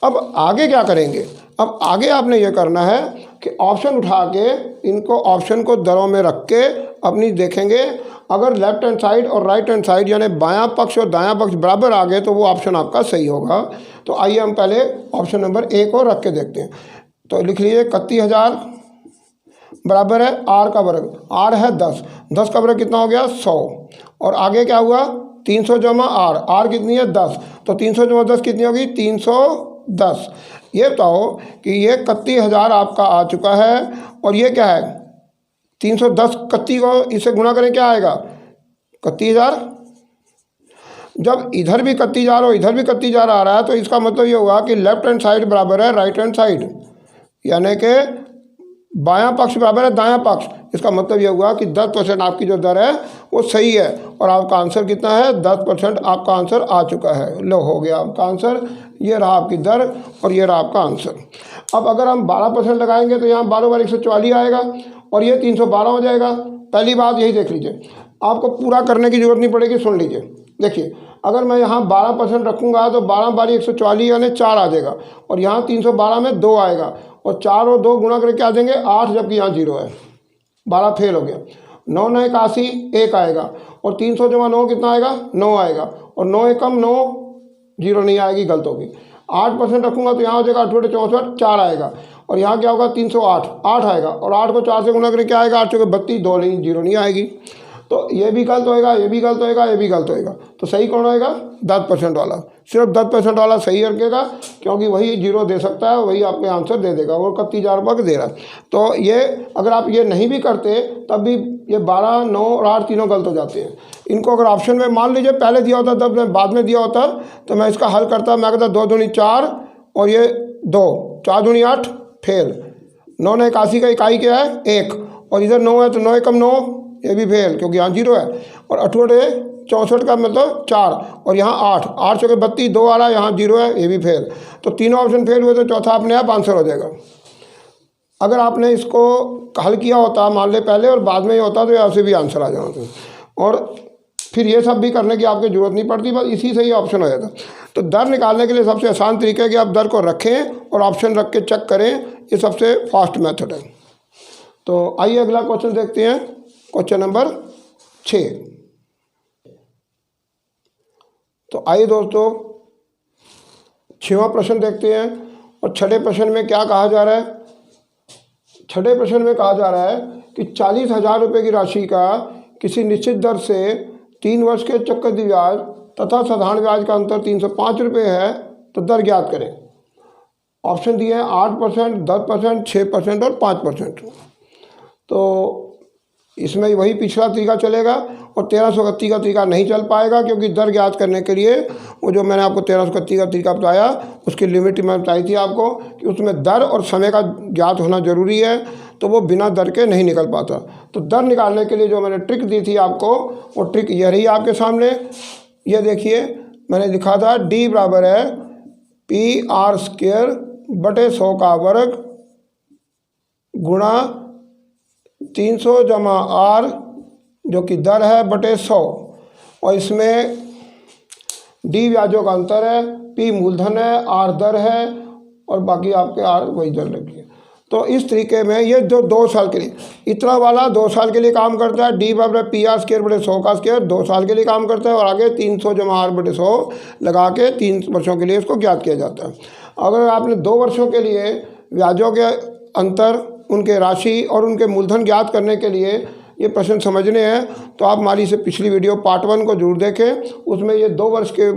अब आगे क्या करेंगे, अब आगे आपने ये करना है कि ऑप्शन उठा के इनको ऑप्शन को दरों में रख के अपनी देखेंगे, अगर लेफ्ट हैंड साइड और राइट हैंड साइड यानी बायां पक्ष और दायां पक्ष बराबर आ गए तो वो ऑप्शन आपका सही होगा। तो आइए हम पहले ऑप्शन नंबर A को रख के देखते हैं। तो लिख लीजिए 31,000 बराबर है R का वर्ग, R है 10, 10 का वर्ग कितना हो गया 100, और आगे क्या हुआ 300 जमा R, R कितनी है 10, तो 300 जमा 10 कितनी होगी 310। ये बताओ कि ये 31,000 आपका आ चुका है, और ये क्या है 310, 31 को इससे गुणा करें क्या आएगा 31,000। जब इधर भी 31,000 और इधर भी 31,000 आ रहा है तो इसका मतलब ये होगा कि लेफ्ट हैंड साइड बराबर है राइट हैंड साइड, यानी कि बायां पक्ष बराबर है दायां पक्ष। इसका मतलब ये हुआ कि 10% आपकी जो दर है वो सही है, और आपका आंसर कितना है 10% आपका आंसर आ चुका है। लो हो गया आपका आंसर, ये रहा आपकी दर और ये रहा आपका आंसर। अब अगर हम 12% लगाएंगे तो यहाँ 12 बार 144 आएगा और ये 312 हो जाएगा। पहली बात यही देख लीजिए, आपको पूरा करने की जरूरत नहीं पड़ेगी। सुन लीजिए, देखिए अगर मैं यहाँ 12% रखूँगा तो 12 बारी 144 यानी 4 आ जाएगा, और यहाँ 312 में 2 आएगा, और 4 और 2 गुणा करके क्या देंगे 8, जबकि यहाँ 0 है, 12 फेल हो गया। 9 9 81 1 आएगा, और 300 जमा 9 कितना आएगा 9 आएगा, और 9 एकम 9 जीरो नहीं आएगी, गलत होगी। 8% रखूँगा तो यहाँ हो जाएगा 8 बटे 64 4 आएगा, और यहाँ क्या होगा 308 8 आएगा, और 8 को 4 से गुणा करके क्या आएगा 8 चौके 32 2 नहीं जीरो नहीं आएगी। तो ये भी गलत होएगा, ये भी गलत होएगा, ये भी गलत होएगा। तो सही कौन होएगा 10% वाला, सिर्फ 10% वाला सही रखेगा, क्योंकि वही जीरो दे सकता है, वही आपके आंसर दे देगा, वो 31,000 रुपये दे रहा है। तो ये अगर आप ये नहीं भी करते तब भी ये 12 9 और 8 तीनों गलत हो जाते हैं। इनको अगर ऑप्शन में मान लीजिए पहले दिया होता तब मैं बाद में दिया होता तो मैं इसका हल करता, मैं कहता 2 दूनी 4 और ये 2 4 दूनी 8 फेल, 9 9 81 का इकाई क्या है 1, और इधर 9 है तो 9 एकम 9 ये भी फेल क्योंकि यहाँ जीरो है, और 8 बटे 64 का मतलब 4, और यहाँ 8 8 चौके 32 2 आ रहा है, यहाँ जीरो है ये भी फेल। तो तीनों ऑप्शन फेल हुए तो चौथा अपने आप आंसर हो जाएगा। अगर आपने इसको हल किया होता मान ले पहले और बाद में ही होता तो यहाँ से भी आंसर आ जाना था, और फिर ये सब भी करने की आपकी ज़रूरत नहीं पड़ती, बस इसी से ही ऑप्शन हो जाता। तो दर निकालने के लिए सबसे आसान तरीका है कि आप दर को रखें और ऑप्शन रख के चेक करें, ये सबसे फास्ट मेथड है। तो आइए अगला क्वेश्चन देखते हैं, क्वेश्चन नंबर 6। तो आइए दोस्तों 6वां प्रश्न देखते हैं, और छठे प्रश्न में क्या कहा जा रहा है। छठे प्रश्न में कहा जा रहा है कि 40,000 रुपये की राशि का किसी निश्चित दर से 3 वर्ष के चक्रवृद्धि ब्याज तथा साधारण ब्याज का अंतर 305 रुपये है, तो दर ज्ञात करें। ऑप्शन दिए हैं 8%, 10%, 6% और 5%। तो इसमें वही पिछला तरीका चलेगा, और 1331 का तरीका नहीं चल पाएगा, क्योंकि दर ज्ञात करने के लिए वो जो मैंने आपको 1331 का तरीका बताया उसकी लिमिट मैं बताई थी आपको कि उसमें दर और समय का ज्ञात होना ज़रूरी है, तो वो बिना दर के नहीं निकल पाता। तो दर निकालने के लिए जो मैंने ट्रिक दी थी आपको, वो ट्रिक यह रही आपके सामने। ये देखिए मैंने लिखा था D बराबर है PR² बटे 100 का वर्ग गुणा 300 जमा R जो कि दर है बटे 100, और इसमें D ब्याजों का अंतर है, P मूलधन है, R दर है, और बाकी आपके R वही दर लगी है। तो इस तरीके में ये जो 2 साल के लिए, इतना वाला 2 साल के लिए काम करता है, D बराबर PR² बटे 100 का स्क्वायर 2 साल के लिए काम करता है, और आगे 300 जमा R बटे 100 लगा के 3 वर्षों के लिए इसको ज्ञात किया जाता है। अगर आपने 2 वर्षों के लिए ब्याजों के अंतर, उनके राशि और उनके मूलधन ज्ञात करने के लिए ये प्रश्न समझने हैं, तो आप हमारी से पिछली वीडियो पार्ट 1 को जरूर देखें, उसमें ये 2 वर्ष के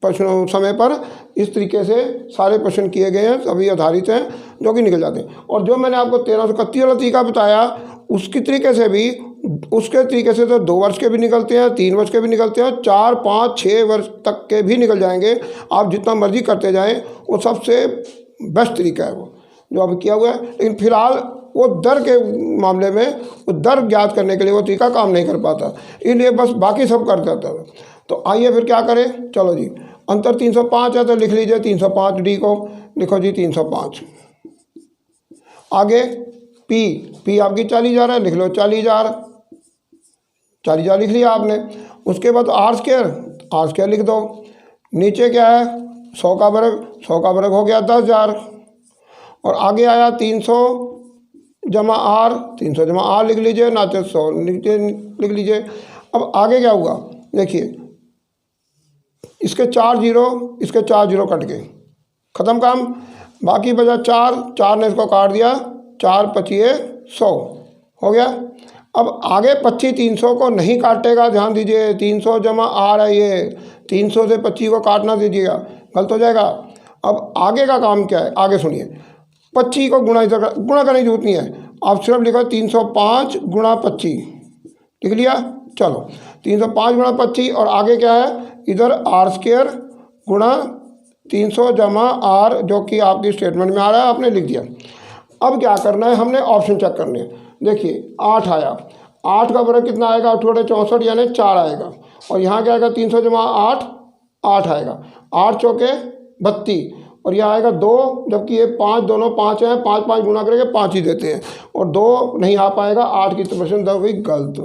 प्रश्नों समय पर इस तरीके से सारे प्रश्न किए गए हैं, सभी आधारित हैं जो कि निकल जाते हैं। और जो मैंने आपको 1331 वाला तरीका बताया उसके तरीके से भी, उसके तरीके से तो 2 वर्ष के भी निकलते हैं, 3 वर्ष के भी निकलते हैं, 4 5 6 वर्ष तक के भी निकल जाएंगे। आप जितना मर्जी करते जाएं, वो सबसे बेस्ट तरीका है वो जो अब किया हुआ है। लेकिन फिलहाल वो दर के मामले में वो दर ज्ञात करने के लिए वो तरीका काम नहीं कर पाता, इसलिए बस बाकी सब कर देता है। तो आइए फिर क्या करें, चलो जी अंतर 305 है तो लिख लीजिए 305 D को लिखो जी 305। आगे P आपकी 40,000 है, लिख लो 40,000 लिख लिया आपने। उसके बाद R² लिख दो। नीचे क्या है 100 का वर्ग हो गया 10,000, और आगे आया 300 जमा R, 300 जमा R लिख लीजिए, नाचे 100 नीचे लिख लीजिए। अब आगे क्या हुआ देखिए, इसके 4 जीरो कट गए, ख़त्म काम। बाकी बचा 4 ने इसको काट दिया, 4 पचिए 100 हो गया। अब आगे 25 300 को नहीं काटेगा, ध्यान दीजिए 300 जमा R है, ये 300 से 25 को काटना दीजिएगा, गलत हो जाएगा। अब आगे का काम क्या है, आगे सुनिए। 25 को गुणा करने की जरूरत नहीं है, आप सिर्फ लिखो 305 गुणा 25 लिख लिया। चलो 305 गुणा 25, और आगे क्या है इधर R² गुणा 300 जमा R जो कि आपकी स्टेटमेंट में आ रहा है, आपने लिख दिया। अब क्या करना है, हमने ऑप्शन चेक करने हैं। देखिए 8 आया, 8 का वर्ग कितना आएगा 8 बटे 64 यानी 4 आएगा, और यहाँ क्या आएगा 300 जमा 8 आएगा, 8 चौके 32, और यह आएगा 2, जबकि ये 5 दोनों 5 हैं, 5 5 गुना करके 5 ही देते हैं, और 2 नहीं आ पाएगा, 8 की तो प्रश्न दर हुई गलत।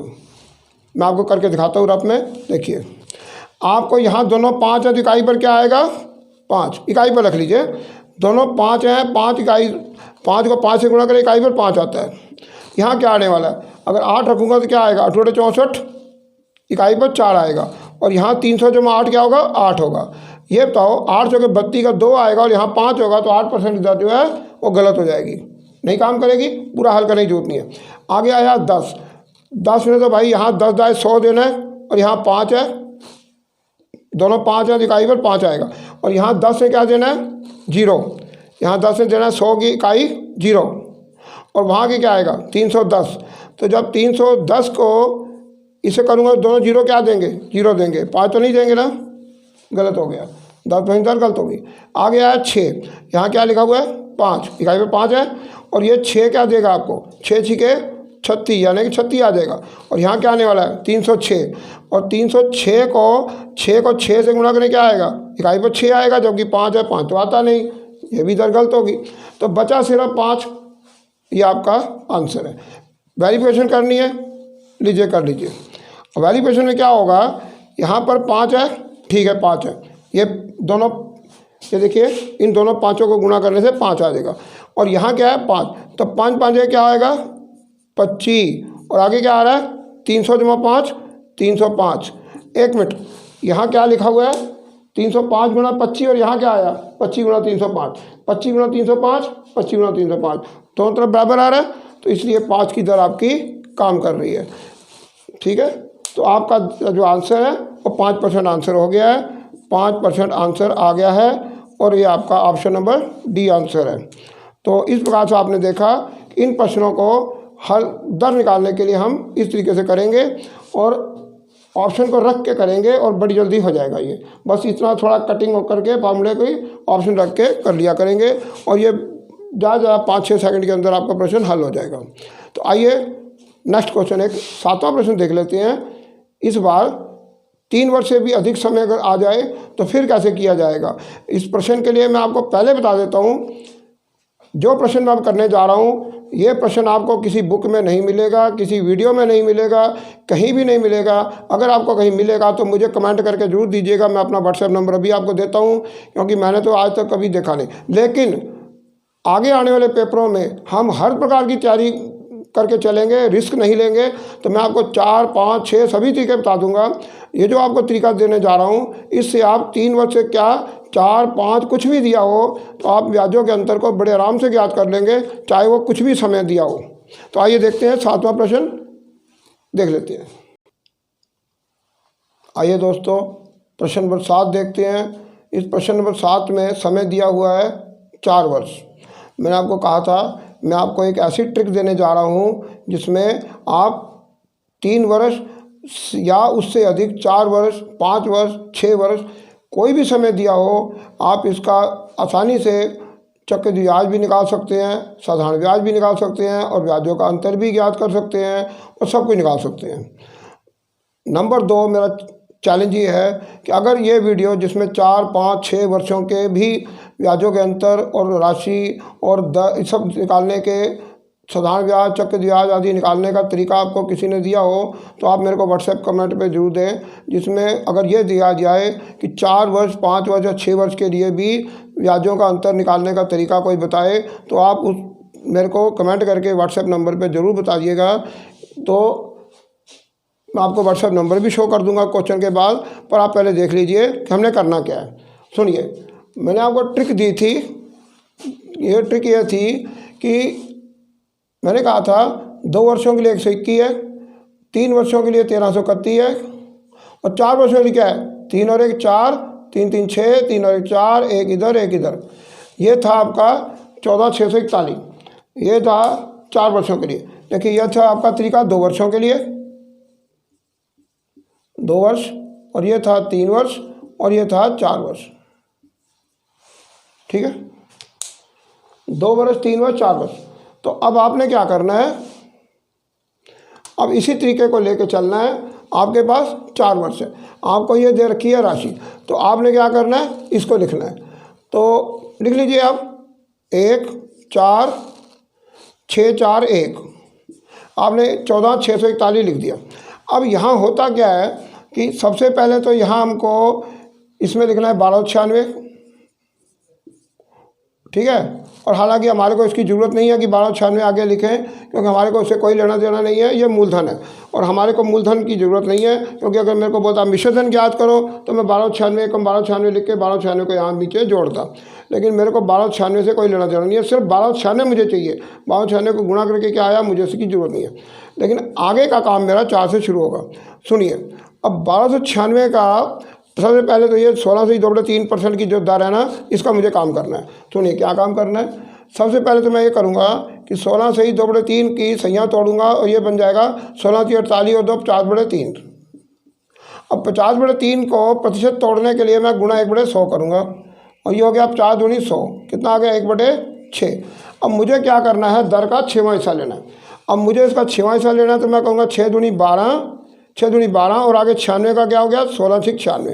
मैं आपको करके दिखाता हूँ रफ में। देखिए आपको यहाँ दोनों 5 है, इकाई पर क्या आएगा 5, इकाई पर रख लीजिए, दोनों 5 हैं, 5 इकाई, 5 को 5 से गुणा करें इकाई पर 5 आता है। यहाँ क्या आने वाला है, अगर 8 रखूँगा तो क्या आएगा, 8 बटे 64 इकाई पर 4 आएगा, और यहाँ 300 जमा 8 क्या होगा, 8 होगा। ये बताओ 8 जो कि 32 का 2 आएगा और यहाँ 5 होगा, तो 8% इधर जो है वो गलत हो जाएगी, नहीं काम करेगी, पूरा हल करने की जरूरत नहीं है। आगे आया 10, 10 में तो भाई यहाँ 10 दाए 100 देना है, और यहाँ 5 है, दोनों 5 है, इकाई पर 5 आएगा, और यहाँ 10 में क्या देना है, 0, यहाँ 10 में देना है 100 की इकाई 0, और वहाँ की क्या आएगा 310। तो जब 310 को इसे करूँगा दोनों 0 क्या देंगे, 0 देंगे, 5 तो नहीं देंगे ना, गलत हो गया, 10 गलत होगी। आगे आया 6, यहाँ क्या लिखा हुआ है 5, इकाई पे 5 है, और ये 6 क्या देगा आपको, 6 छिके 36, यानी कि 36 आ जाएगा, और यहाँ क्या आने वाला है 306, और 306 को 6 से गुणा करने क्या आएगा, इकाई पर 6 आएगा, जबकि 5 है, 5 तो आता नहीं, ये भी इधर गलत होगी। तो बचा सिर्फ 5, ये आपका आंसर है। वेरिफिकेशन करनी है, लीजिए कर लीजिए। वेरिफिकेशन में क्या होगा, यहाँ पर 5 है, ठीक है 5 है, ये दोनों, ये देखिए इन दोनों 5 को गुणा करने से 5 आ जाएगा, और यहाँ क्या है 5, तो 5 5 क्या आएगा 25, और आगे क्या आ रहा है 300 जमा 5 305। 1 मिनट, यहाँ क्या लिखा हुआ है 305 गुणा 25, और यहाँ क्या आया 25 गुणा 305, 25 गुणा 305, 25 गुणा 305, दोनों तरफ बराबर आ रहा है, तो इसलिए 5 की दर आपकी काम कर रही है। ठीक है, तो आपका जो आंसर है वो 5% आंसर हो गया है, 5% आंसर आ गया है, और ये आपका ऑप्शन नंबर डी आंसर है। तो इस प्रकार से आपने देखा इन प्रश्नों को हल दर निकालने के लिए हम इस तरीके से करेंगे, और ऑप्शन को रख के करेंगे, और बड़ी जल्दी हो जाएगा ये, बस इतना थोड़ा कटिंग करके फार्मूले को ऑप्शन रख के कर लिया करेंगे, और ये ज़्यादा 5-6 सेकंड के अंदर आपका प्रश्न हल हो जाएगा। तो आइए नेक्स्ट क्वेश्चन, एक 7वां प्रश्न देख लेते हैं। इस बार 3 वर्ष से भी अधिक समय अगर आ जाए तो फिर कैसे किया जाएगा। इस प्रश्न के लिए मैं आपको पहले बता देता हूँ, जो प्रश्न मैं अब करने जा रहा हूँ, ये प्रश्न आपको किसी बुक में नहीं मिलेगा, किसी वीडियो में नहीं मिलेगा, कहीं भी नहीं मिलेगा। अगर आपको कहीं मिलेगा तो मुझे कमेंट करके ज़रूर दीजिएगा, मैं अपना व्हाट्सएप नंबर अभी आपको देता हूँ, क्योंकि मैंने तो आज तक कभी देखा नहीं। लेकिन आगे आने वाले पेपरों में हम हर प्रकार की तैयारी करके चलेंगे, रिस्क नहीं लेंगे। तो मैं आपको 4, 5, 6 सभी तरीके बता दूंगा। ये जो आपको तरीका देने जा रहा हूँ, इससे आप 3 वर्ष से क्या 4, 5 कुछ भी दिया हो तो आप ब्याजों के अंतर को बड़े आराम से ज्ञात कर लेंगे, चाहे वो कुछ भी समय दिया हो। तो आइए देखते हैं 7वां प्रश्न देख लेते हैं। आइए दोस्तों प्रश्न नंबर 7 देखते हैं। इस प्रश्न नंबर 7 में समय दिया हुआ है 4 वर्ष। मैंने आपको कहा था मैं आपको एक ऐसी ट्रिक देने जा रहा हूँ जिसमें आप 3 वर्ष या उससे अधिक 4 वर्ष, 5 वर्ष, 6 वर्ष कोई भी समय दिया हो, आप इसका आसानी से चक्रवृद्धि ब्याज भी निकाल सकते हैं, साधारण ब्याज भी निकाल सकते हैं, और ब्याजों का अंतर भी ज्ञात कर सकते हैं, और सब कुछ निकाल सकते हैं। नंबर 2 मेरा चैलेंज ये है कि अगर ये वीडियो जिसमें 4, 5, 6 वर्षों के भी ब्याजों के अंतर और राशि और सब निकालने के, साधारण ब्याज, चक्रवृद्धि ब्याज आदि निकालने का तरीका आपको किसी ने दिया हो तो आप मेरे को व्हाट्सएप कमेंट पे जरूर दें, जिसमें अगर ये दिया जाए कि 4 वर्ष, 5 वर्ष या 6 वर्ष के लिए भी ब्याजों का अंतर निकालने का तरीका कोई बताए, तो आप उस मेरे को कमेंट करके व्हाट्सएप नंबर पर ज़रूर बताइएगा। तो मैं आपको व्हाट्सएप नंबर भी शो कर दूंगा क्वेश्चन के बाद, पर आप पहले देख लीजिए कि हमने करना क्या है। सुनिए, मैंने आपको ट्रिक दी थी, ये ट्रिक ये थी कि मैंने कहा था 2 वर्षों के लिए 121 है, 3 वर्षों के लिए 1331 है, और 4 वर्षों के लिए क्या है 3 और 1 4, 3 3 6, 3 और 1 4, 1 इधर 1 इधर। ये था आपका 14,641, ये था 4 वर्षों के लिए। देखिए यह था आपका तरीका 2 वर्षों के लिए, 2 वर्ष, और ये था 3 वर्ष, और ये था 4 वर्ष। ठीक है, 2 वर्ष, 3 वर्ष, 4 वर्ष। तो अब आपने क्या करना है, अब इसी तरीके को लेके चलना है। आपके पास 4 वर्ष है, आपको ये दे रखी है राशि, तो आपने क्या करना है, इसको लिखना है। तो लिख लीजिए आप 1 4 6 4 1, आपने 14,641 लिख दिया। अब यहाँ होता क्या है कि सबसे पहले तो यहाँ हमको इसमें लिखना है 1296, ठीक है। और हालांकि हमारे को इसकी ज़रूरत नहीं है कि 1296 आगे लिखें, क्योंकि हमारे को उससे कोई लेना देना नहीं है, ये मूलधन है और हमारे को मूलधन की ज़रूरत नहीं है। क्योंकि अगर मेरे को बोलता मिश्रधन ज्ञात करो तो मैं 1296 कम 1296 लिख के 1296 को यहाँ नीचे जोड़ता, लेकिन मेरे को 1296 से कोई लेना देना नहीं है, सिर्फ 1296 मुझे चाहिए। 1296 को गुणा करके क्या आया, मुझे इसकी ज़रूरत नहीं है। लेकिन आगे का काम मेरा 4 से शुरू होगा। सुनिए, अब 1296 का सबसे पहले तो ये 16 से 2.3% की जो दर है ना, इसका मुझे काम करना है। सुनिए क्या काम करना है। सबसे पहले तो मैं ये करूँगा कि 16 से ही 2.3 की संख्या तोड़ूंगा और ये बन जाएगा 16 की 48 और 2 50/3। अब 50/3 को प्रतिशत तोड़ने के लिए मैं गुणा 1/100 करूँगा और ये हो गया अब 4 दूनी 100, कितना आ गया 1/6। अब मुझे क्या करना है, दर का 6वां हिस्सा लेना है। अब मुझे इसका 6वां हिस्सा लेना है तो मैं कहूँगा 6 दूनी 12, 6 दूनी 12 और आगे 96 का क्या हो गया 16 6 96।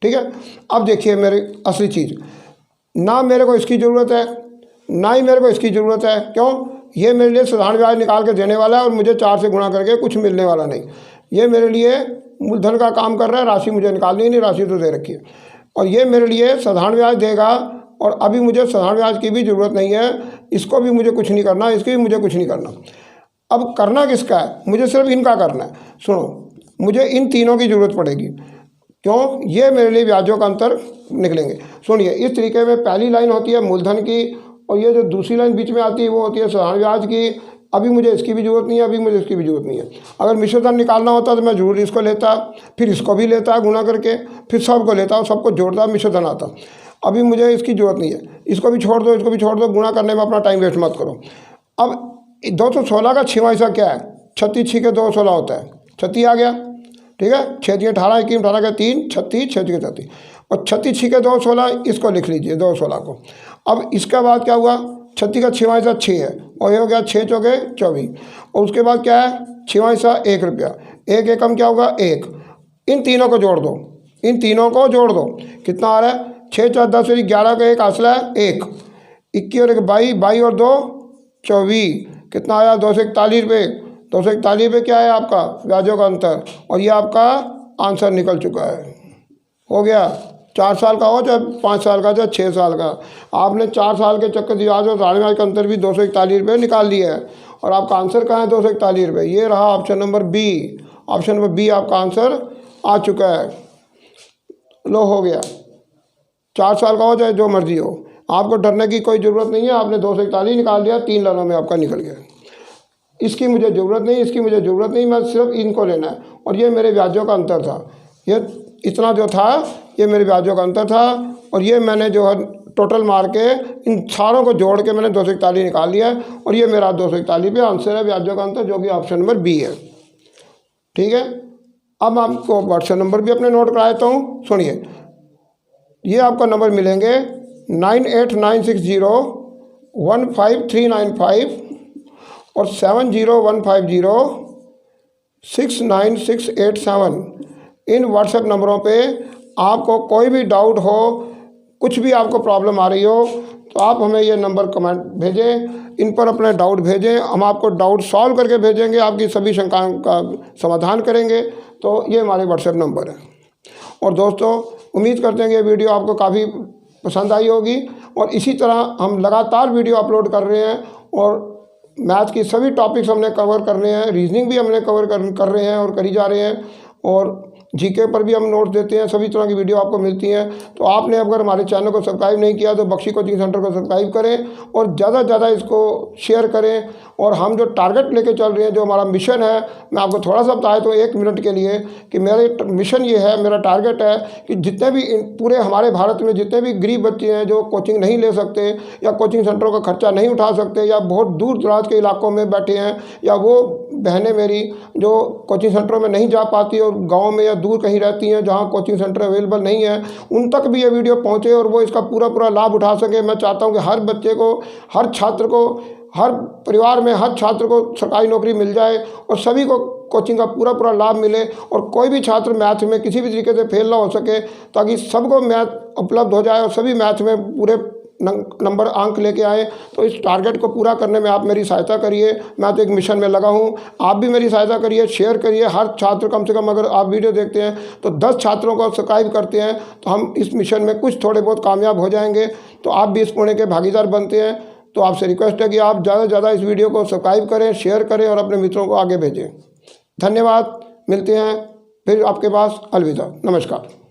ठीक है। अब देखिए मेरी असली चीज़, ना मेरे को इसकी ज़रूरत है ना ही मेरे को इसकी ज़रूरत है। क्यों, ये मेरे लिए साधारण ब्याज निकाल के देने वाला है और मुझे 4 से गुणा करके कुछ मिलने वाला नहीं। ये मेरे लिए मूलधन का काम कर रहा है, राशि मुझे निकालनी नहीं, राशि तो दे रखी है। और ये मेरे लिए साधारण ब्याज देगा और अभी मुझे साधारण ब्याज की भी ज़रूरत नहीं है, इसको भी मुझे कुछ नहीं करना, इसकी भी मुझे कुछ नहीं करना। अब करना किसका है, मुझे सिर्फ इनका करना है। सुनो, मुझे इन तीनों की ज़रूरत पड़ेगी। क्यों, ये मेरे लिए ब्याजों का अंतर निकलेंगे। सुनिए, इस तरीके में पहली लाइन होती है मूलधन की और ये जो दूसरी लाइन बीच में आती है वो होती है साधारण ब्याज की। अभी मुझे इसकी भी ज़रूरत नहीं है, अभी मुझे इसकी भी ज़रूरत नहीं है। अगर मिश्रधन निकालना होता तो मैं जरूर इसको लेता, फिर इसको भी लेता गुणा करके, फिर सबको लेता और सबको जोड़ता, मिश्रधन आता। अभी मुझे इसकी ज़रूरत नहीं है, इसको भी छोड़ दो, इसको भी छोड़ दो, गुणा करने में अपना टाइम वेस्ट मत करो। अब 216 का 6वां हिस्सा क्या है, 36 6 के 2 16 होता है, 36 आ गया। ठीक है, 6 3 18, 21 18 के 3 36, 6 6 36 और 36 6 के 2 16, इसको लिख लीजिए 2 16 को। अब इसके बाद क्या हुआ, 36 का 6वां हिस्सा 6 है और ये हो गया 6 चौके 24 और उसके बाद क्या है 6वां हिस्सा 1 रुपया, 1 एकम क्या होगा 1। इन तीनों को जोड़ दो, इन तीनों को जोड़ दो, कितना आ रहा है 6 4 10 और 11 का 1 हासिल है 1, 21 और 1 22, 22 और 2 24, कितना आया 241 रुपये। 241 रुपये क्या है आपका ब्याजों का अंतर और ये आपका आंसर निकल चुका है। हो गया, 4 साल का हो चाहे 5 साल का चाहे 6 साल का, आपने 4 साल के चक्कर ब्याज और साधारण ब्याज का अंतर भी 241 रुपये निकाल लिया है और आपका आंसर कहाँ है 241 रुपये। ये रहा option number B. Option number B आपका आंसर आ चुका है। लो हो गया, 4 साल का हो चाहे जो मर्जी हो, आपको डरने की कोई ज़रूरत नहीं है। आपने 241 निकाल लिया, 3 लाइनों में आपका निकल गया। इसकी मुझे ज़रूरत नहीं, इसकी मुझे ज़रूरत नहीं, मैं सिर्फ इनको लेना है और ये मेरे ब्याजों का अंतर था। ये इतना जो था ये मेरे ब्याजों का अंतर था और ये मैंने जो है टोटल मार के इन सारों को जोड़ के मैंने 241 निकाल लिया है और ये मेरा 241 पे आंसर है ब्याजों का अंतर, जो कि ऑप्शन नंबर बी है। ठीक है। अब आपको व्हाट्सएप नंबर भी अपने नोट कराता हूँ, सुनिए। ये आपको नंबर मिलेंगे 9896015395 और 7015069687। इन व्हाट्सएप नंबरों पे आपको कोई भी डाउट हो, कुछ भी आपको प्रॉब्लम आ रही हो तो आप हमें ये नंबर कमेंट भेजें, इन पर अपने डाउट भेजें, हम आपको डाउट सॉल्व करके भेजेंगे, आपकी सभी शंकाओं का समाधान करेंगे। तो ये हमारे व्हाट्सएप नंबर है। और दोस्तों, उम्मीद करते हैं कि ये वीडियो आपको काफ़ी पसंद आई होगी और इसी तरह हम लगातार वीडियो अपलोड कर रहे हैं और मैथ की सभी टॉपिक्स हमने कवर करने हैं, रीजनिंग भी हमने कवर कर रहे हैं और करी जा रहे हैं और जीके पर भी हम नोट देते हैं। सभी तरह की वीडियो आपको मिलती हैं। तो आपने अगर हमारे चैनल को सब्सक्राइब नहीं किया तो बख्शी कोचिंग सेंटर को सब्सक्राइब करें और ज़्यादा से ज़्यादा इसको शेयर करें। और हम जो टारगेट लेके चल रहे हैं, जो हमारा मिशन है, मैं आपको थोड़ा सा बताया तो 1 मिनट के लिए कि मेरे मिशन ये है, मेरा टारगेट है कि जितने भी पूरे हमारे भारत में जितने भी गरीब बच्चे हैं जो कोचिंग नहीं ले सकते या कोचिंग सेंटरों का खर्चा नहीं उठा सकते या बहुत दूर दराज के इलाकों में बैठे हैं, या वो बहनें मेरी जो कोचिंग सेंटरों में नहीं जा पाती और गाँव में या दूर कहीं रहती हैं जहाँ कोचिंग सेंटर अवेलेबल नहीं है, उन तक भी ये वीडियो पहुँचे और वो इसका पूरा लाभ उठा सके। मैं चाहता हूँ कि हर बच्चे को, हर छात्र को, हर परिवार में हर छात्र को सरकारी नौकरी मिल जाए और सभी को कोचिंग का पूरा लाभ मिले और कोई भी छात्र मैथ में किसी भी तरीके से फेल ना हो सके, ताकि सबको मैथ उपलब्ध हो जाए और सभी मैथ में पूरे नंबर अंक लेके आए। तो इस टारगेट को पूरा करने में आप मेरी सहायता करिए। मैं तो एक मिशन में लगा हूँ, आप भी मेरी सहायता करिए, शेयर करिए। हर छात्र कम से कम, अगर आप वीडियो देखते हैं तो 10 छात्रों को सब्सक्राइब करते हैं तो हम इस मिशन में कुछ थोड़े बहुत कामयाब हो जाएंगे। तो आप भी इस पुण्य के भागीदार बनते हैं। तो आपसे रिक्वेस्ट है कि आप ज़्यादा से ज़्यादा इस वीडियो को सब्सक्राइब करें, शेयर करें और अपने मित्रों को आगे भेजें। धन्यवाद। मिलते हैं फिर आपके पास। अलविदा। नमस्कार।